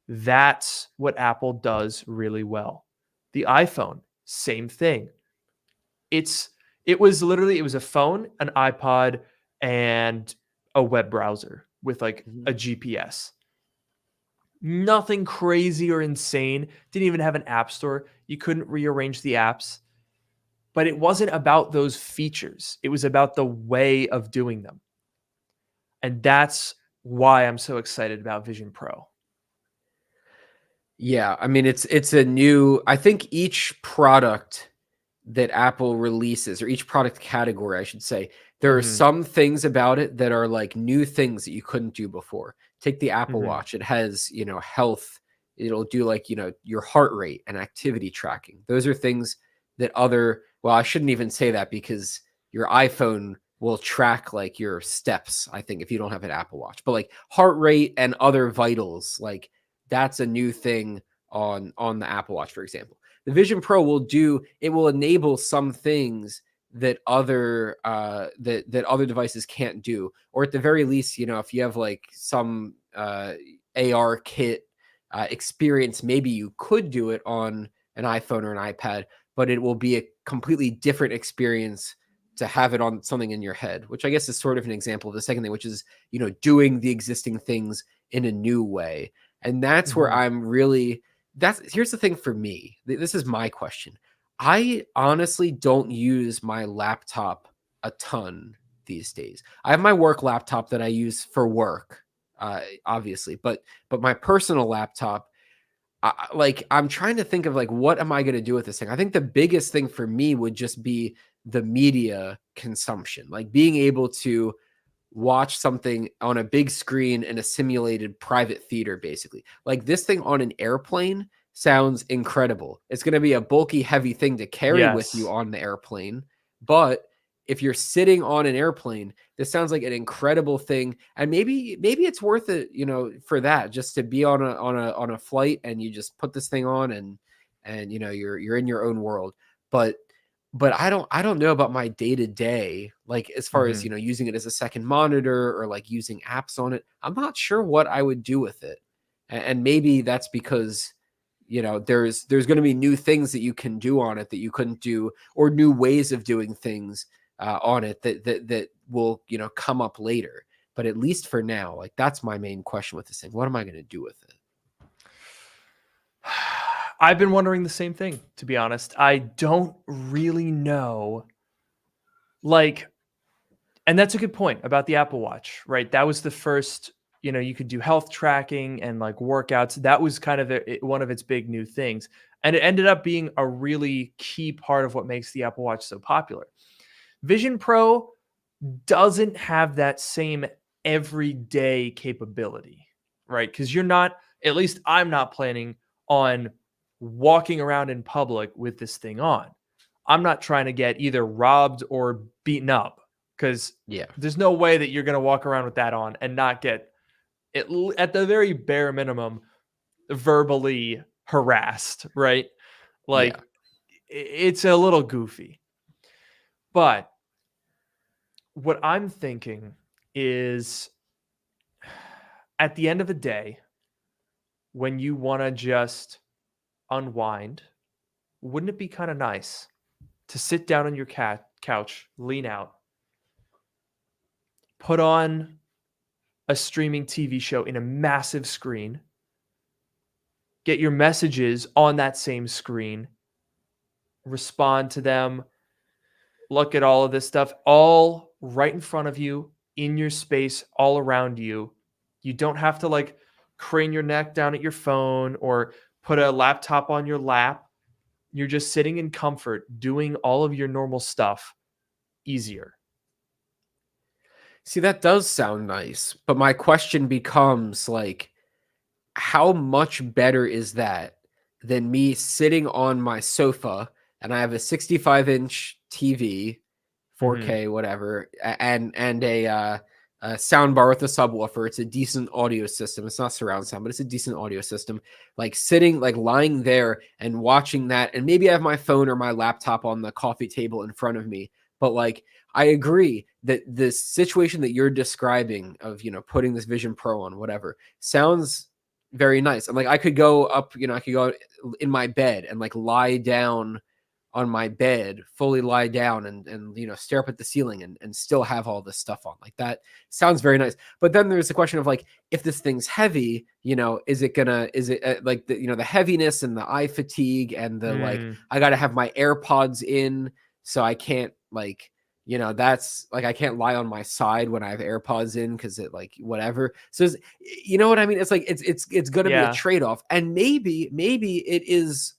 [SPEAKER 1] That's what Apple does really well. The iPhone, same thing. It was a phone, an iPod, and a web browser with like a GPS. Nothing crazy or insane. Didn't even have an app store. You couldn't rearrange the apps. But it wasn't about those features. It was about the way of doing them. And that's why I'm so excited about Vision Pro.
[SPEAKER 2] Yeah, I mean it's a new, I think each product that Apple releases or each product category, I should say, there are some things about it that are like new things that you couldn't do before. Take the Apple Watch. It has, health. It'll do like, your heart rate and activity tracking. Those are things that well, I shouldn't even say that because your iPhone will track like your steps, I think, if you don't have an Apple Watch. But like heart rate and other vitals, like that's a new thing on the Apple Watch, for example. The Vision Pro will enable some things that other that other devices can't do, or at the very least, if you have like some AR kit experience, maybe you could do it on an iPhone or an iPad, but it will be a completely different experience to have it on something in your head, which I guess is sort of an example of the second thing, which is, doing the existing things in a new way. And that's where here's the thing for me. This is my question. I honestly don't use my laptop a ton these days. I have my work laptop that I use for work, obviously, but my personal laptop, like I'm trying to think of like what am I going to do with this thing? I think the biggest thing for me would just be the media consumption, like being able to watch something on a big screen in a simulated private theater, basically. Like this thing on an airplane sounds incredible. It's going to be a bulky, heavy thing to carry with you
[SPEAKER 1] Yes.
[SPEAKER 2] on the airplane. But if you're sitting on an airplane, this sounds like an incredible thing. And maybe it's worth it, for that, just to be on a flight and you just put this thing on and you're in your own world. But I don't know about my day to day, like as far as,
[SPEAKER 1] Mhm.
[SPEAKER 2] using it as a second monitor or like using apps on it. I'm not sure what I would do with it. And maybe that's because, there's going to be new things that you can do on it that you couldn't do, or new ways of doing things on it that will, come up later. But at least for now, like that's my main question with this thing. What am I going to do with it?
[SPEAKER 1] I've been wondering the same thing, to be honest. I don't really know. Like, and that's a good point about the Apple Watch, right? That was the first, you could do health tracking and like workouts. That was kind of one of its big new things. And it ended up being a really key part of what makes the Apple Watch so popular. Vision Pro doesn't have that same everyday capability, right? Because you're not, at least I'm not planning on walking around in public with this thing on. I'm not trying to get either robbed or beaten up because
[SPEAKER 2] Yeah.
[SPEAKER 1] there's no way that you're going to walk around with that on and not get, at the very bare minimum, verbally harassed, right?
[SPEAKER 2] Yeah.
[SPEAKER 1] Like, it's a little goofy. But what I'm thinking is, at the end of the day, when you want to just unwind, wouldn't it be kind of nice to sit down on your couch, lean out, put on a streaming TV show in a massive screen, get your messages on that same screen, respond to them, look at all of this stuff all right in front of you, in your space, all around you. You don't have to like crane your neck down at your phone or put a laptop on your lap. You're just sitting in comfort, doing all of your normal stuff easier.
[SPEAKER 2] See, that does sound nice, but my question becomes like, how much better is that than me sitting on my sofa and I have a 65-inch TV,
[SPEAKER 1] Mhm.
[SPEAKER 2] 4K, whatever, and a sound bar with a subwoofer. It's a decent audio system. It's not surround sound, but it's a decent audio system. Like sitting, like lying there and watching that, and maybe I have my phone or my laptop on the coffee table in front of me. But like, I agree that the situation that you're describing of putting this Vision Pro on, whatever, sounds very nice. And like I could go up, I could go in my bed and like lie down on my bed, fully lie down and stare up at the ceiling and still have all this stuff on. Like that sounds very nice. But then there's the question of like, if this thing's heavy, is it like the heaviness and the eye fatigue and the like,
[SPEAKER 1] Mm.
[SPEAKER 2] I got to have my AirPods in, so I can't like, that's like I can't lie on my side when I have AirPods in because it like whatever. So you know what I mean? It's like it's gonna be a
[SPEAKER 1] Yeah.
[SPEAKER 2] trade-off. And maybe it is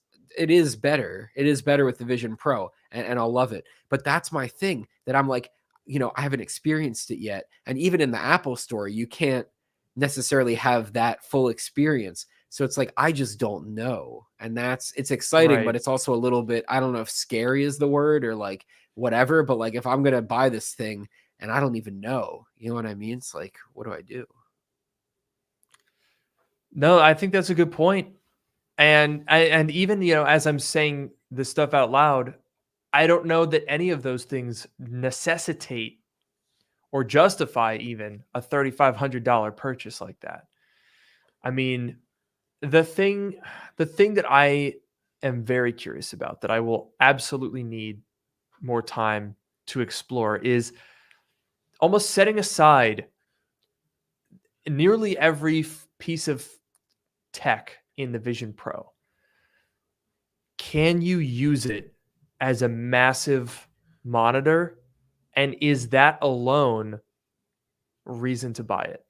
[SPEAKER 2] better. It is better with the Vision Pro, and I'll love it. But that's my thing that I'm like, I haven't experienced it yet. And even in the Apple store, you can't necessarily have that full experience. So it's like I just don't know. And it's exciting, but
[SPEAKER 1] Right.
[SPEAKER 2] it's also a little bit, I don't know if scary is the word or like whatever, but like if I'm gonna buy this thing and I don't even know, you know what I mean? It's like, what do I do?
[SPEAKER 1] No, I think that's a good point. And even, as I'm saying this stuff out loud, I don't know that any of those things necessitate or justify even a $3,500 purchase like that. I mean, the thing the thing that I am very curious about, that I will absolutely need more time to explore, is almost setting aside nearly every piece of tech in the Vision Pro. Can you use it as a massive monitor And is that alone reason to buy it?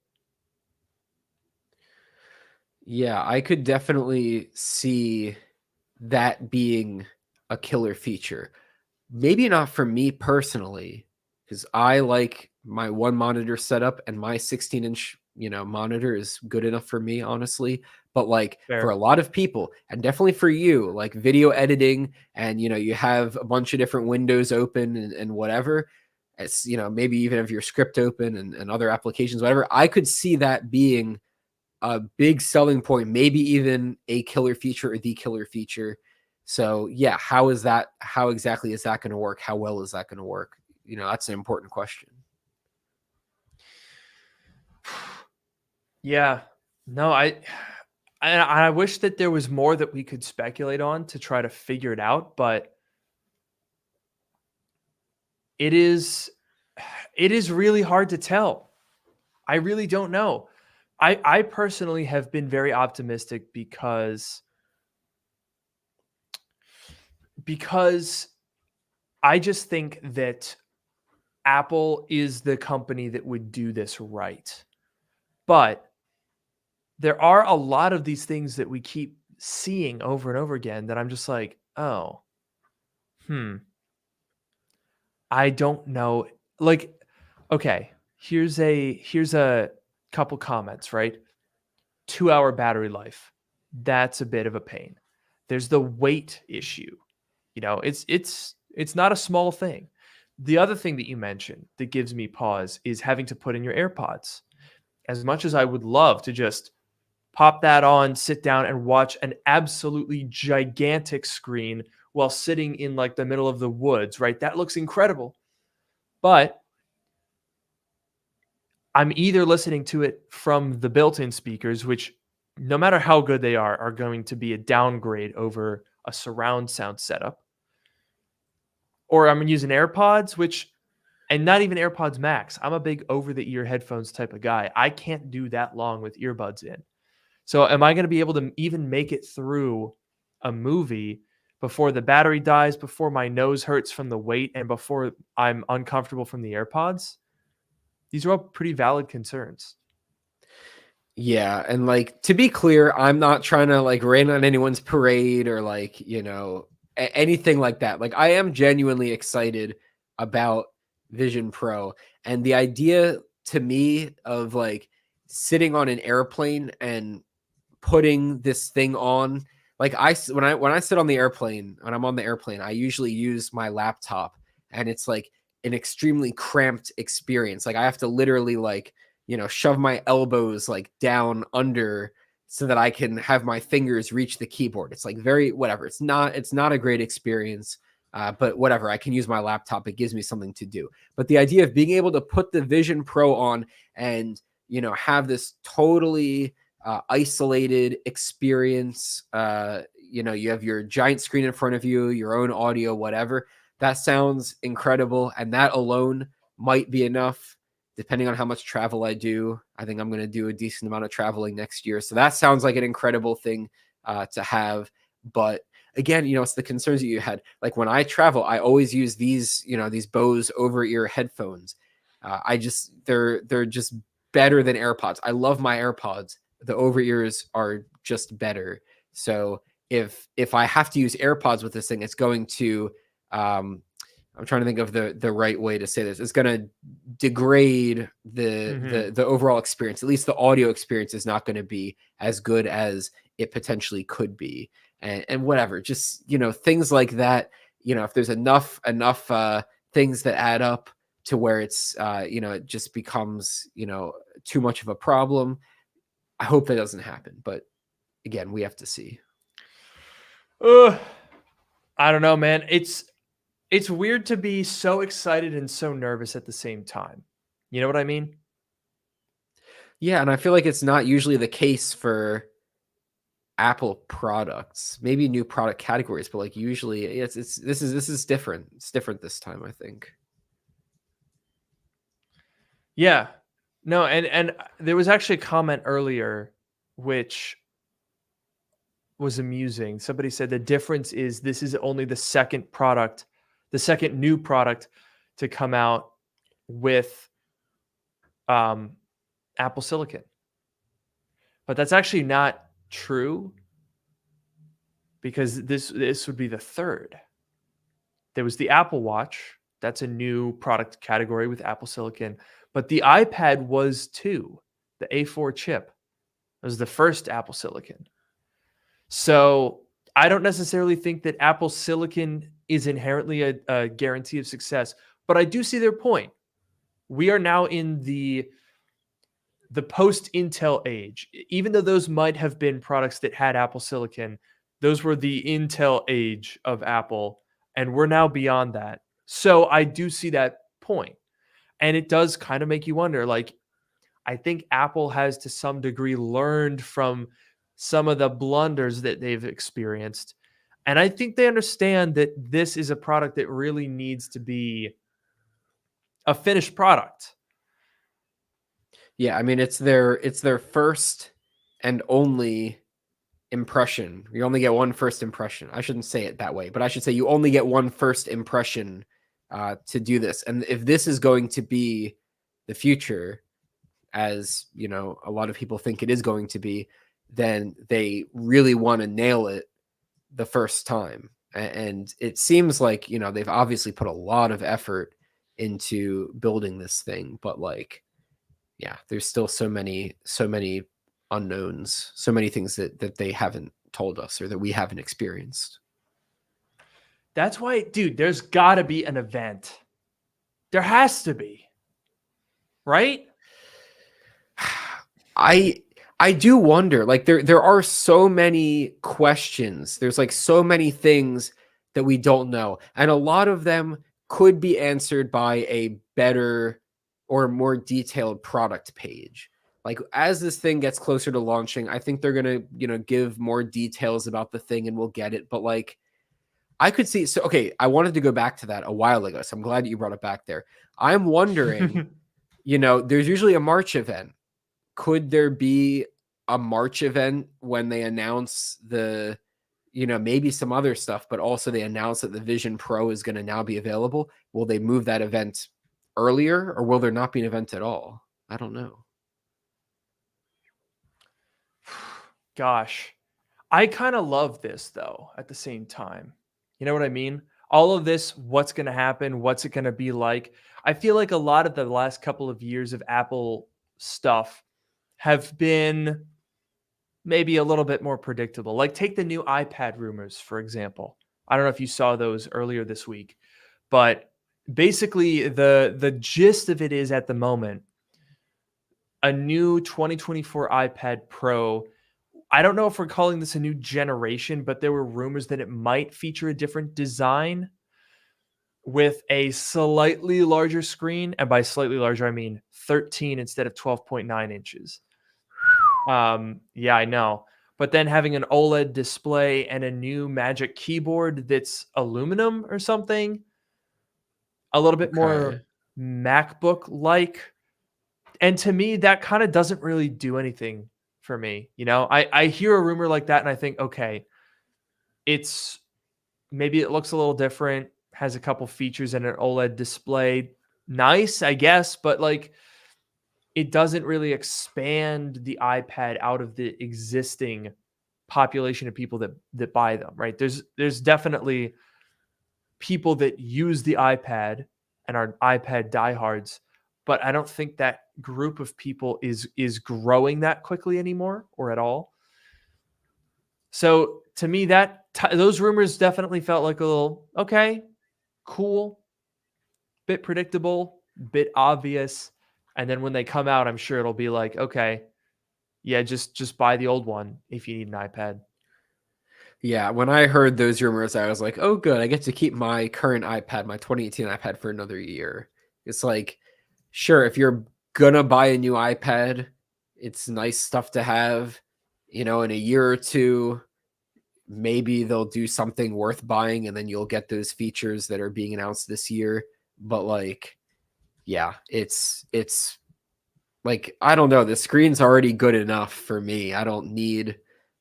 [SPEAKER 2] Yeah, I could definitely see that being a killer feature. Maybe not for me personally, because I like my one monitor setup and my 16-inch, monitor is good enough for me, honestly. But like for
[SPEAKER 1] Fair.
[SPEAKER 2] a lot of people, and definitely for you, like video editing, and you have a bunch of different windows open and whatever. It's maybe even if your script open and other applications, whatever. I could see that being a big selling point, maybe even a killer feature or the killer feature. So yeah, how exactly is that going to work? How well is that going to work? That's an important question.
[SPEAKER 1] Yeah. No, I wish that there was more that we could speculate on to try to figure it out, but it is it is really hard to tell. I really don't know. I personally have been very optimistic because I just think that Apple is the company that would do this right. But there are a lot of these things that we keep seeing over and over again that I'm just like, "Oh, hmm, I don't know." Like, okay, here's a couple comments, right? 2-hour battery life. That's a bit of a pain. There's the weight issue. It's not a small thing. The other thing that you mentioned that gives me pause is having to put in your AirPods. As much as I would love to just pop that on, sit down and watch an absolutely gigantic screen while sitting in like the middle of the woods, right? That looks incredible. But I'm either listening to it from the built-in speakers, which no matter how good they are going to be a downgrade over a surround sound setup, or I'm using AirPods, and not even AirPods Max. I'm a big over-the-ear headphones type of guy. I can't do that long with earbuds in. So am I going to be able to even make it through a movie before the battery dies, before my nose hurts from the weight, and before I'm uncomfortable from the AirPods? These are all pretty valid concerns.
[SPEAKER 2] Yeah, and like to be clear, I'm not trying to like rain on anyone's parade or like, anything like that. Like I am genuinely excited about Vision Pro, and the idea to me of like sitting on an airplane and putting this thing on, like when I sit on the airplane, when I'm on the airplane, I usually use my laptop, and it's like an extremely cramped experience. Like I have to literally like shove my elbows like down under so that I can have my fingers reach the keyboard. It's like very whatever. It's not a great experience. But whatever, I can use my laptop. It gives me something to do. But the idea of being able to put the Vision Pro on and have this totally isolated experience. You have your giant screen in front of you, your own audio, whatever. That sounds incredible, and that alone might be enough depending on how much travel I do. I think I'm going to do a decent amount of traveling next year. So that sounds like an incredible thing to have. But again, it's the concerns that you had. Like when I travel, I always use these Bose over ear headphones. They're just better than AirPods. I love my AirPods. The over ears are just better. So if I have to use AirPods with this thing, it's going to I'm trying to think of the right way to say this. It's going to degrade the overall experience. At least the audio experience is not going to be as good as it potentially could be. And whatever, just things like that. If there's enough things that add up to where it's it just becomes too much of a problem. I hope that doesn't happen, but again, we have to see.
[SPEAKER 1] Ugh. I don't know, man. It's weird to be so excited and so nervous at the same time. You know what I mean?
[SPEAKER 2] Yeah, and I feel like it's not usually the case for Apple products. Maybe new product categories, but like usually this is different. It's different this time, I think.
[SPEAKER 1] Yeah. No, and there was actually a comment earlier which was amusing. Somebody said the difference is this is only the second new product to come out with Apple Silicon. But that's actually not true, because this would be the third. There was the Apple Watch. That's a new product category with Apple Silicon. But the iPad was too. The A4 chip was the first Apple Silicon. So I don't necessarily think that Apple Silicon is inherently a guarantee of success, but I do see their point. We are now in the post Intel age. Even though those might have been products that had Apple Silicon, those were the Intel age of Apple, and we're now beyond that. So I do see that point. And it does kind of make you wonder, like, I think Apple has to some degree learned from some of the blunders that they've experienced. And I think they understand that this is a product that really needs to be a finished product.
[SPEAKER 2] Yeah, I mean it's their first and only impression. You only get one first impression. I shouldn't say it that way, but I should say you only get one first impression to do this. And if this is going to be the future, as you know, a lot of people think it is going to be, then they really want to nail it the first time. And it seems like, you know, they've obviously put a lot of effort into building this thing, but like, yeah, there's still so many unknowns, so many things that they haven't told us or that we haven't experienced.
[SPEAKER 1] That's why, dude, there's got to be an event. There has to be. Right?
[SPEAKER 2] I do wonder, like there are so many questions. There's like so many things that we don't know. And a lot of them could be answered by a better or more detailed product page. Like as this thing gets closer to launching, I think they're going to, you know, give more details about the thing and we'll get it. But like I could see, so okay, I wanted to go back to that a while ago. So I'm glad that you brought it back there. I'm wondering, you know, there's usually a March event. Could there be a March event when they announce the, you know, maybe some other stuff, but also they announce that the Vision Pro is going to now be available? Will they move that event earlier, or will there not be an event at all? I don't know.
[SPEAKER 1] Gosh, I kind of love this though at the same time. You know what I mean? All of this, what's going to happen? What's it going to be like? I feel like a lot of the last couple of years of Apple stuff have been maybe a little bit more predictable. Like take the new iPad rumors, for example. I don't know if you saw those earlier this week, but basically the gist of it is at the moment, a new 2024 iPad Pro. I don't know if we're calling this a new generation, but there were rumors that it might feature a different design with a slightly larger screen. And by slightly larger, I mean 13 instead of 12.9 inches. Yeah, I know. But then having an OLED display and a new Magic Keyboard that's aluminum or something, a little bit more MacBook-like. And to me, that kind of doesn't really do anything for me. You know, I hear a rumor like that and I think, okay, it's maybe it looks a little different, has a couple features and an OLED display. Nice, I guess, but like it doesn't really expand the iPad out of the existing population of people that buy them, right? There's definitely people that use the iPad and are iPad diehards, but I don't think that group of people is growing that quickly anymore or at all. So to me, those rumors definitely felt like a little okay, cool, bit predictable, bit obvious. And then when they come out, I'm sure it'll be like, okay, yeah, just buy the old one if you need an iPad.
[SPEAKER 2] Yeah, when I heard those rumors, I was like, oh, good. I get to keep my current iPad, my 2018 iPad, for another year. It's like, sure, if you're going to buy a new iPad, it's nice stuff to have. You know, in a year or two, maybe they'll do something worth buying and then you'll get those features that are being announced this year. But like, yeah, it's like, I don't know. The screen's already good enough for me. I don't need,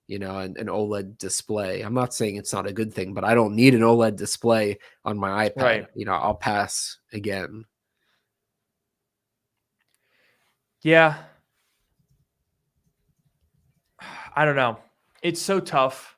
[SPEAKER 2] you know, an OLED display. I'm not saying it's not a good thing, but I don't need an OLED display on my iPad.
[SPEAKER 1] Right.
[SPEAKER 2] You know, I'll pass again.
[SPEAKER 1] Yeah. I don't know. It's so tough.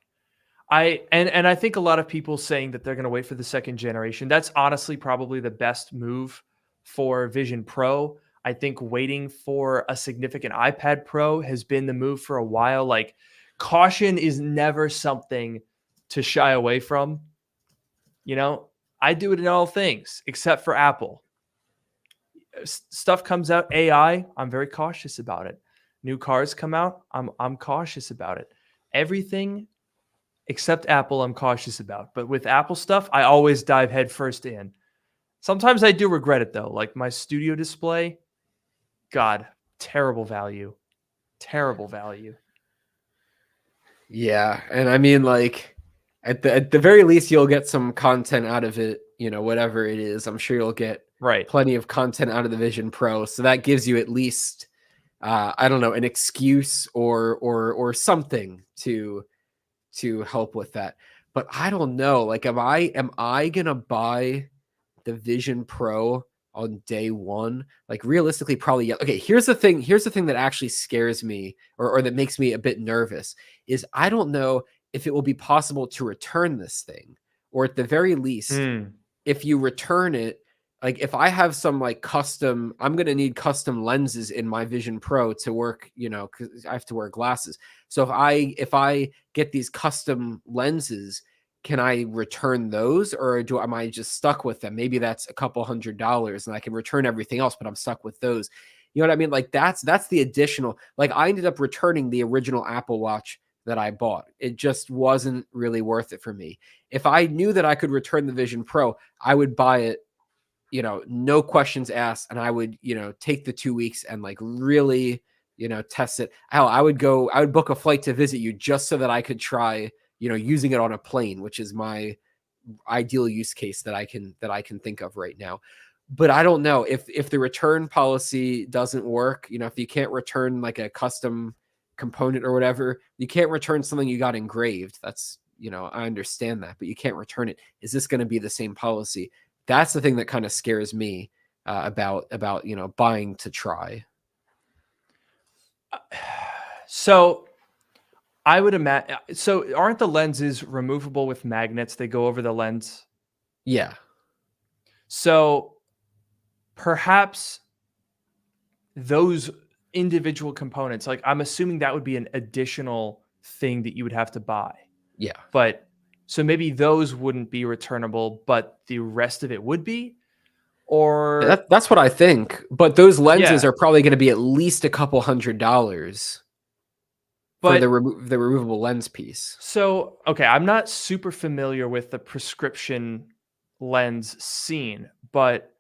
[SPEAKER 1] And I think a lot of people saying that they're going to wait for the second generation. That's honestly probably the best move for Vision Pro. I think waiting for a significant iPad Pro has been the move for a while. Like caution is never something to shy away from. You know, I do it in all things except for Apple. Stuff comes out AI, I'm very cautious about it. New cars come out, I'm cautious about it. Everything except Apple, I'm cautious about. But with Apple stuff, I always dive headfirst in. Sometimes I do regret it though. Like my studio display, God, terrible value. Terrible value.
[SPEAKER 2] Yeah, and I mean, like, at the very least, you'll get some content out of it. You know, whatever it is, I'm sure you'll get
[SPEAKER 1] Right.
[SPEAKER 2] plenty of content out of the Vision Pro. So that gives you at least, I don't know, an excuse or something to help with that. But I don't know. Like, am I gonna buy the Vision Pro on day one? Like realistically, probably yeah. Okay, here's the thing. Here's the thing that actually scares me or that makes me a bit nervous is I don't know if it will be possible to return this thing. Or at the very least,
[SPEAKER 1] Hmm.
[SPEAKER 2] if you return it, like if I have some like custom, I'm gonna need custom lenses in my Vision Pro to work, you know, because I have to wear glasses. So if I get these custom lenses, can I return those or am I just stuck with them? Maybe that's a couple $100 and I can return everything else, but I'm stuck with those. You know what I mean? Like that's the additional. Like I ended up returning the original Apple Watch that I bought. It just wasn't really worth it for me. If I knew that I could return the Vision Pro, I would buy it, you know, no questions asked, and I would, you know, take the 2 weeks and like really, you know, test it. Hell, I would book a flight to visit you just so that I could try, you know, using it on a plane, which is my ideal use case that I can think of right now. But I don't know if the return policy doesn't work, you know, if you can't return like a custom component or whatever, you can't return something you got engraved. That's, you know, I understand that, but you can't return it. Is this going to be the same policy? That's the thing that kind of scares me about you know buying to try.
[SPEAKER 1] So I would imagine. So aren't the lenses removable with magnets? They go over the lens.
[SPEAKER 2] Yeah,
[SPEAKER 1] So perhaps those individual components, like I'm assuming that would be an additional thing that you would have to buy.
[SPEAKER 2] yeah.
[SPEAKER 1] But so maybe those wouldn't be returnable, but the rest of it would be? Or
[SPEAKER 2] That's what I think. But those lenses
[SPEAKER 1] yeah,
[SPEAKER 2] are probably going to be at least a couple $100 for
[SPEAKER 1] but
[SPEAKER 2] the removable lens piece.
[SPEAKER 1] so okay, I'm not super familiar with the prescription lens scene, but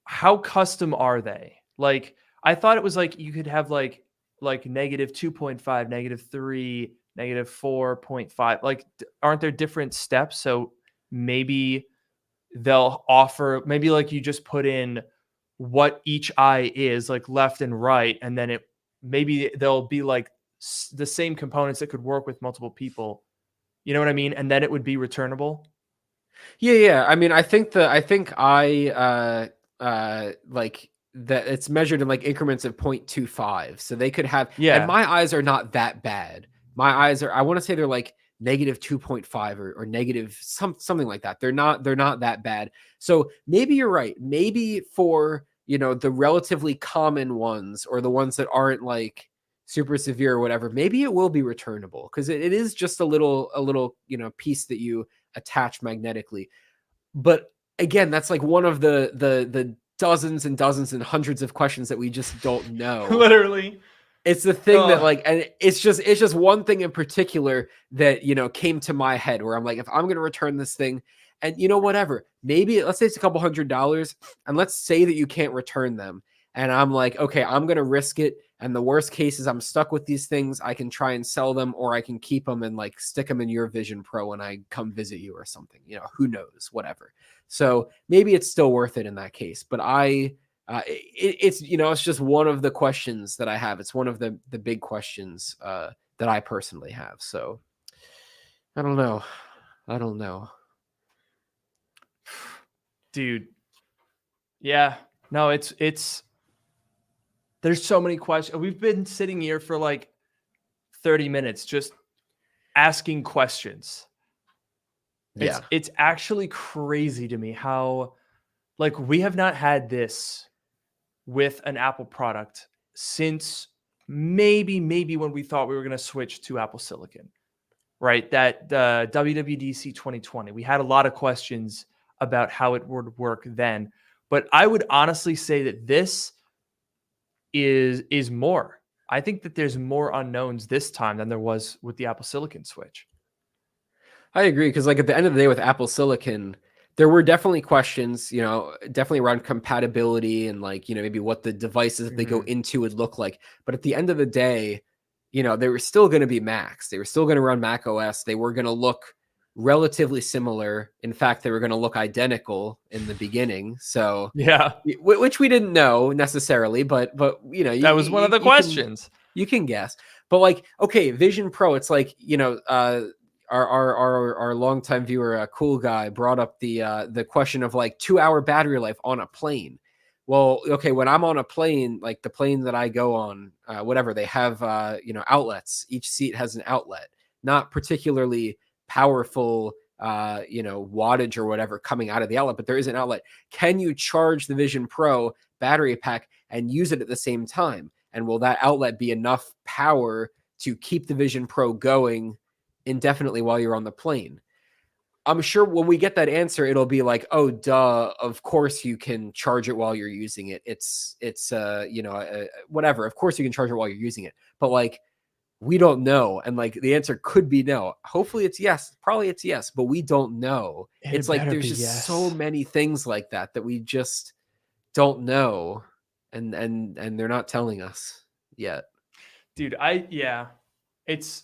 [SPEAKER 1] how custom are they? Like I thought it was like you could have like negative 2.5, negative 3, negative 4.5. Like aren't there different steps? So maybe they'll offer maybe like you just put in what each eye is like left and right and then it maybe there'll be like the same components that could work with multiple people. You know what I mean? And then it would be returnable.
[SPEAKER 2] Yeah, yeah. I mean, I think I like that it's measured in like increments of 0.25. So they could have, and
[SPEAKER 1] Yeah.
[SPEAKER 2] my eyes are not that bad. My eyes are, I want to say they're like negative 2.5 or negative something like that. They're not that bad. So maybe you're right. Maybe for, you know, the relatively common ones or the ones that aren't like super severe or whatever, maybe it will be returnable because it is just a little, you know, piece that you attach magnetically. But again, that's like one of the dozens and dozens and hundreds of questions that we just don't know.
[SPEAKER 1] Literally.
[SPEAKER 2] It's the thing that
[SPEAKER 1] Oh,
[SPEAKER 2] like, and it's just one thing in particular that, you know, came to my head where I'm like, if I'm going to return this thing and you know, whatever, maybe let's say it's a couple $100 and let's say that you can't return them. And I'm like, okay, I'm going to risk it. And the worst case is I'm stuck with these things. I can try and sell them or I can keep them and like stick them in your Vision Pro when I come visit you or something, you know, who knows, whatever. So maybe it's still worth it in that case. But it's, you know, it's just one of the questions that I have. It's one of the big questions that I personally have. So I don't know. I don't know.
[SPEAKER 1] dude. Yeah. No, it's There's so many questions. We've been sitting here for like 30 minutes just asking questions.
[SPEAKER 2] Yeah.
[SPEAKER 1] It's actually crazy to me how like we have not had this with an Apple product since maybe when we thought we were going to switch to Apple Silicon, right? That WWDC 2020, we had a lot of questions about how it would work then. But I would honestly say that this is more. I think that there's more unknowns this time than there was with the Apple Silicon switch.
[SPEAKER 2] I agree because, like, at the end of the day, with Apple Silicon, there were definitely questions, definitely around compatibility and, like, maybe what the devices that they go into would look like. But at the end of the day, they were still going to be Macs. They were still going to run Mac OS. They were going to look relatively similar. In fact, they were going to look identical in the beginning. So,
[SPEAKER 1] Yeah,
[SPEAKER 2] which we didn't know necessarily, but
[SPEAKER 1] that was one of the questions.
[SPEAKER 2] You can guess. But, like, okay, Vision Pro, it's like, our longtime viewer, Cool Guy, brought up the question of, like, 2-hour battery life on a plane. Well, okay, when I'm on a plane, like the plane that I go on, whatever, they have outlets. Each seat has an outlet, not particularly powerful wattage or whatever coming out of the outlet, but there is an outlet. Can you charge the Vision Pro battery pack and use it at the same time? And will that outlet be enough power to keep the Vision Pro going indefinitely while you're on the plane? I'm sure when we get that answer, it'll be like, oh, duh, of course you can charge it while you're using it. It's whatever. Of course you can charge it while you're using it. But, like, we don't know. And, like, the answer could be no. Hopefully it's yes. Probably it's yes, but we don't know. It's like there's just so many things like that we just don't know. And they're not telling us yet.
[SPEAKER 1] Dude, it's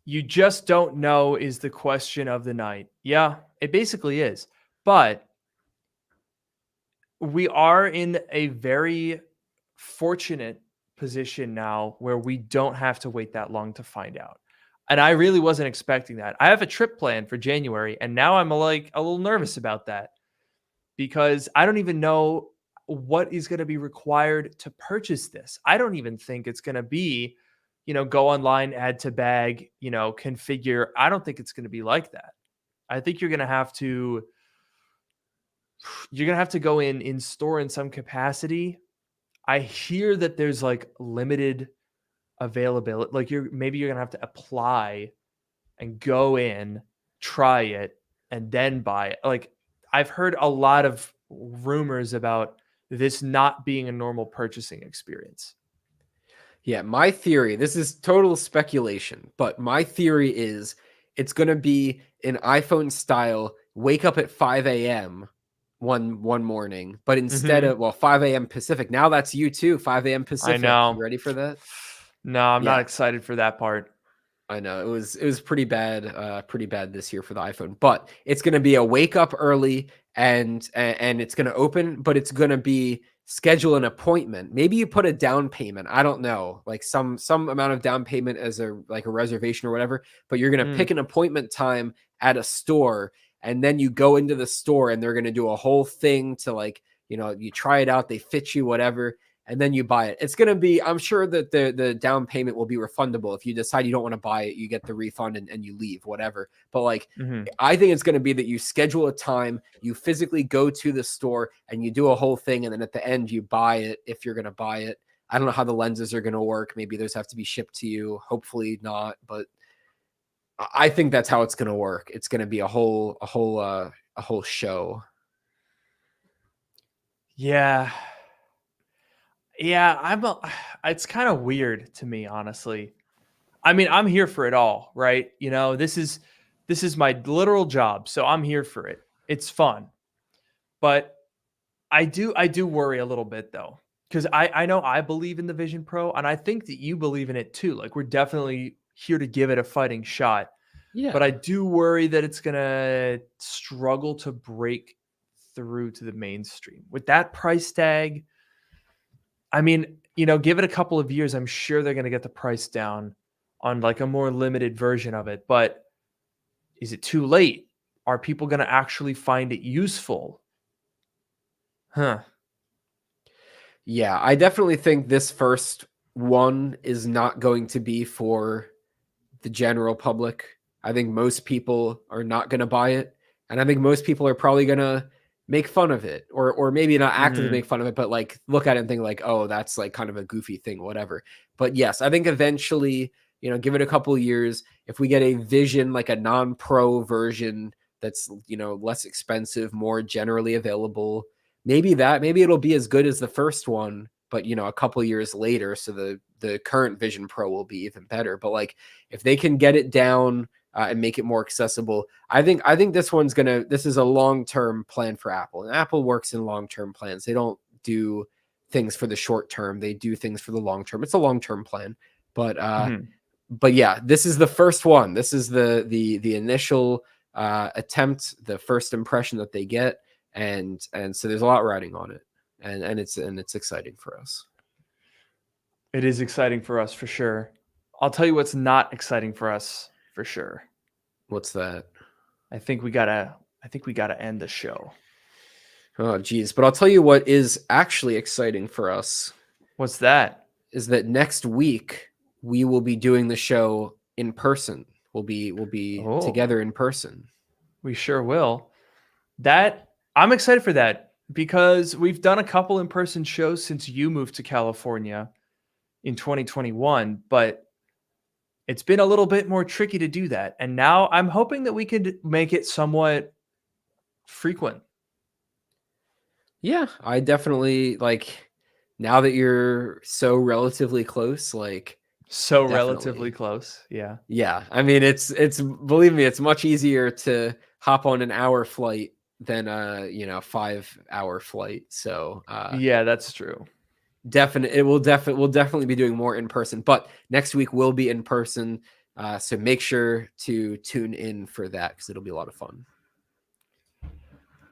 [SPEAKER 1] you just don't know is the question of the night. Yeah, it basically is. But we are in a very fortunate position now where we don't have to wait that long to find out. And I really wasn't expecting that. I have a trip planned for January, and now I'm like a little nervous about that because I don't even know what is going to be required to purchase this. I don't even think it's going to be, go online, add to bag, configure. I don't think it's going to be like that. I think you're going to have to go in store in some capacity. I hear that there's like limited availability. Like you're going to have to apply and go in, try it, and then buy it. Like I've heard a lot of rumors about this not being a normal purchasing experience.
[SPEAKER 2] Yeah, my theory, this is total speculation, but my theory is it's going to be an iPhone style wake up at 5 a.m. one morning, but instead of 5 a.m. Pacific. Now that's you too, 5 a.m. Pacific.
[SPEAKER 1] I know.
[SPEAKER 2] You ready for that?
[SPEAKER 1] No, I'm not excited for that part.
[SPEAKER 2] I know it was pretty bad this year for the iPhone, but it's going to be a wake up early and it's going to open, but it's going to be schedule an appointment. Maybe you put a down payment. I don't know, like some amount of down payment as a reservation or whatever, but you're going to pick an appointment time at a store and then you go into the store and they're going to do a whole thing to you try it out, they fit you, whatever. And then you buy it. It's going to be, I'm sure that the down payment will be refundable. If you decide you don't want to buy it, you get the refund and you leave, whatever. But I think it's going to be that you schedule a time, you physically go to the store and you do a whole thing. And then at the end you buy it if you're going to buy it. I don't know how the lenses are going to work. Maybe those have to be shipped to you. Hopefully not. But I think that's how it's going to work. It's going to be a whole show.
[SPEAKER 1] Yeah. Yeah, it's kind of weird to me, honestly. I mean, I'm here for it all, right? This is my literal job, so I'm here for it. It's fun. But I do worry a little bit though, because I know I believe in the Vision Pro, and I think that you believe in it too. Like we're definitely here to give it a fighting shot.
[SPEAKER 2] Yeah.
[SPEAKER 1] But I do worry that it's gonna struggle to break through to the mainstream. With that price tag, I mean, give it a couple of years. I'm sure they're going to get the price down on like a more limited version of it. But is it too late? Are people going to actually find it useful? Huh.
[SPEAKER 2] Yeah, I definitely think this first one is not going to be for the general public. I think most people are not going to buy it, and I think most people are probably going to make fun of it, or maybe not actively
[SPEAKER 1] Mhm.
[SPEAKER 2] make fun of it, but like look at it and think like, oh, that's like kind of a goofy thing, whatever. But yes, I think eventually, give it a couple of years, if we get a Vision, like a non-pro version that's less expensive, more generally available, maybe it'll be as good as the first one, but a couple years later, so the current Vision Pro will be even better. But like if they can get it down and make it more accessible, I think this is a long-term plan for Apple. And Apple works in long-term plans. They don't do things for the short term. They do things for the long term. It's a long-term plan. But
[SPEAKER 1] Mhm.
[SPEAKER 2] but yeah, this is the first one. This is the initial attempt, the first impression that they get, and so there's a lot riding on it, and it's exciting for us.
[SPEAKER 1] It is exciting for us for sure. I'll tell you what's not exciting for us for sure.
[SPEAKER 2] What's that?
[SPEAKER 1] I think we gotta end the show.
[SPEAKER 2] Oh, geez. But I'll tell you what is actually exciting for us
[SPEAKER 1] What's that?
[SPEAKER 2] is that next week we will be doing the show in person. We'll be
[SPEAKER 1] Oh,
[SPEAKER 2] together in person.
[SPEAKER 1] we sure will. That I'm excited for that because we've done a couple in-person shows since you moved to California in 2021, but it's been a little bit more tricky to do that. And now I'm hoping that we could make it somewhat frequent.
[SPEAKER 2] Yeah, I definitely like now that you're so relatively close, like
[SPEAKER 1] So relatively
[SPEAKER 2] definitely.
[SPEAKER 1] close. Yeah.
[SPEAKER 2] Yeah. I mean it's believe me, it's much easier to hop on an hour flight than a 5 hour flight. So
[SPEAKER 1] Yeah, that's true.
[SPEAKER 2] we'll definitely be doing more in person, but next week will be in person. So make sure to tune in for that because it'll be a lot of fun.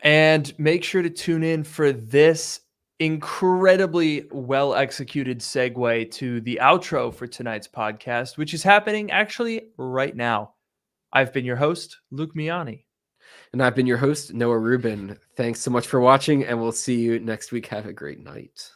[SPEAKER 1] And make sure to tune in for this incredibly well executed segue to the outro for tonight's podcast, which is happening actually right now. I've been your host, Luke Miani.
[SPEAKER 2] And I've been your host, Noah Rubin. Thanks so much for watching, and we'll see you next week. Have a great night.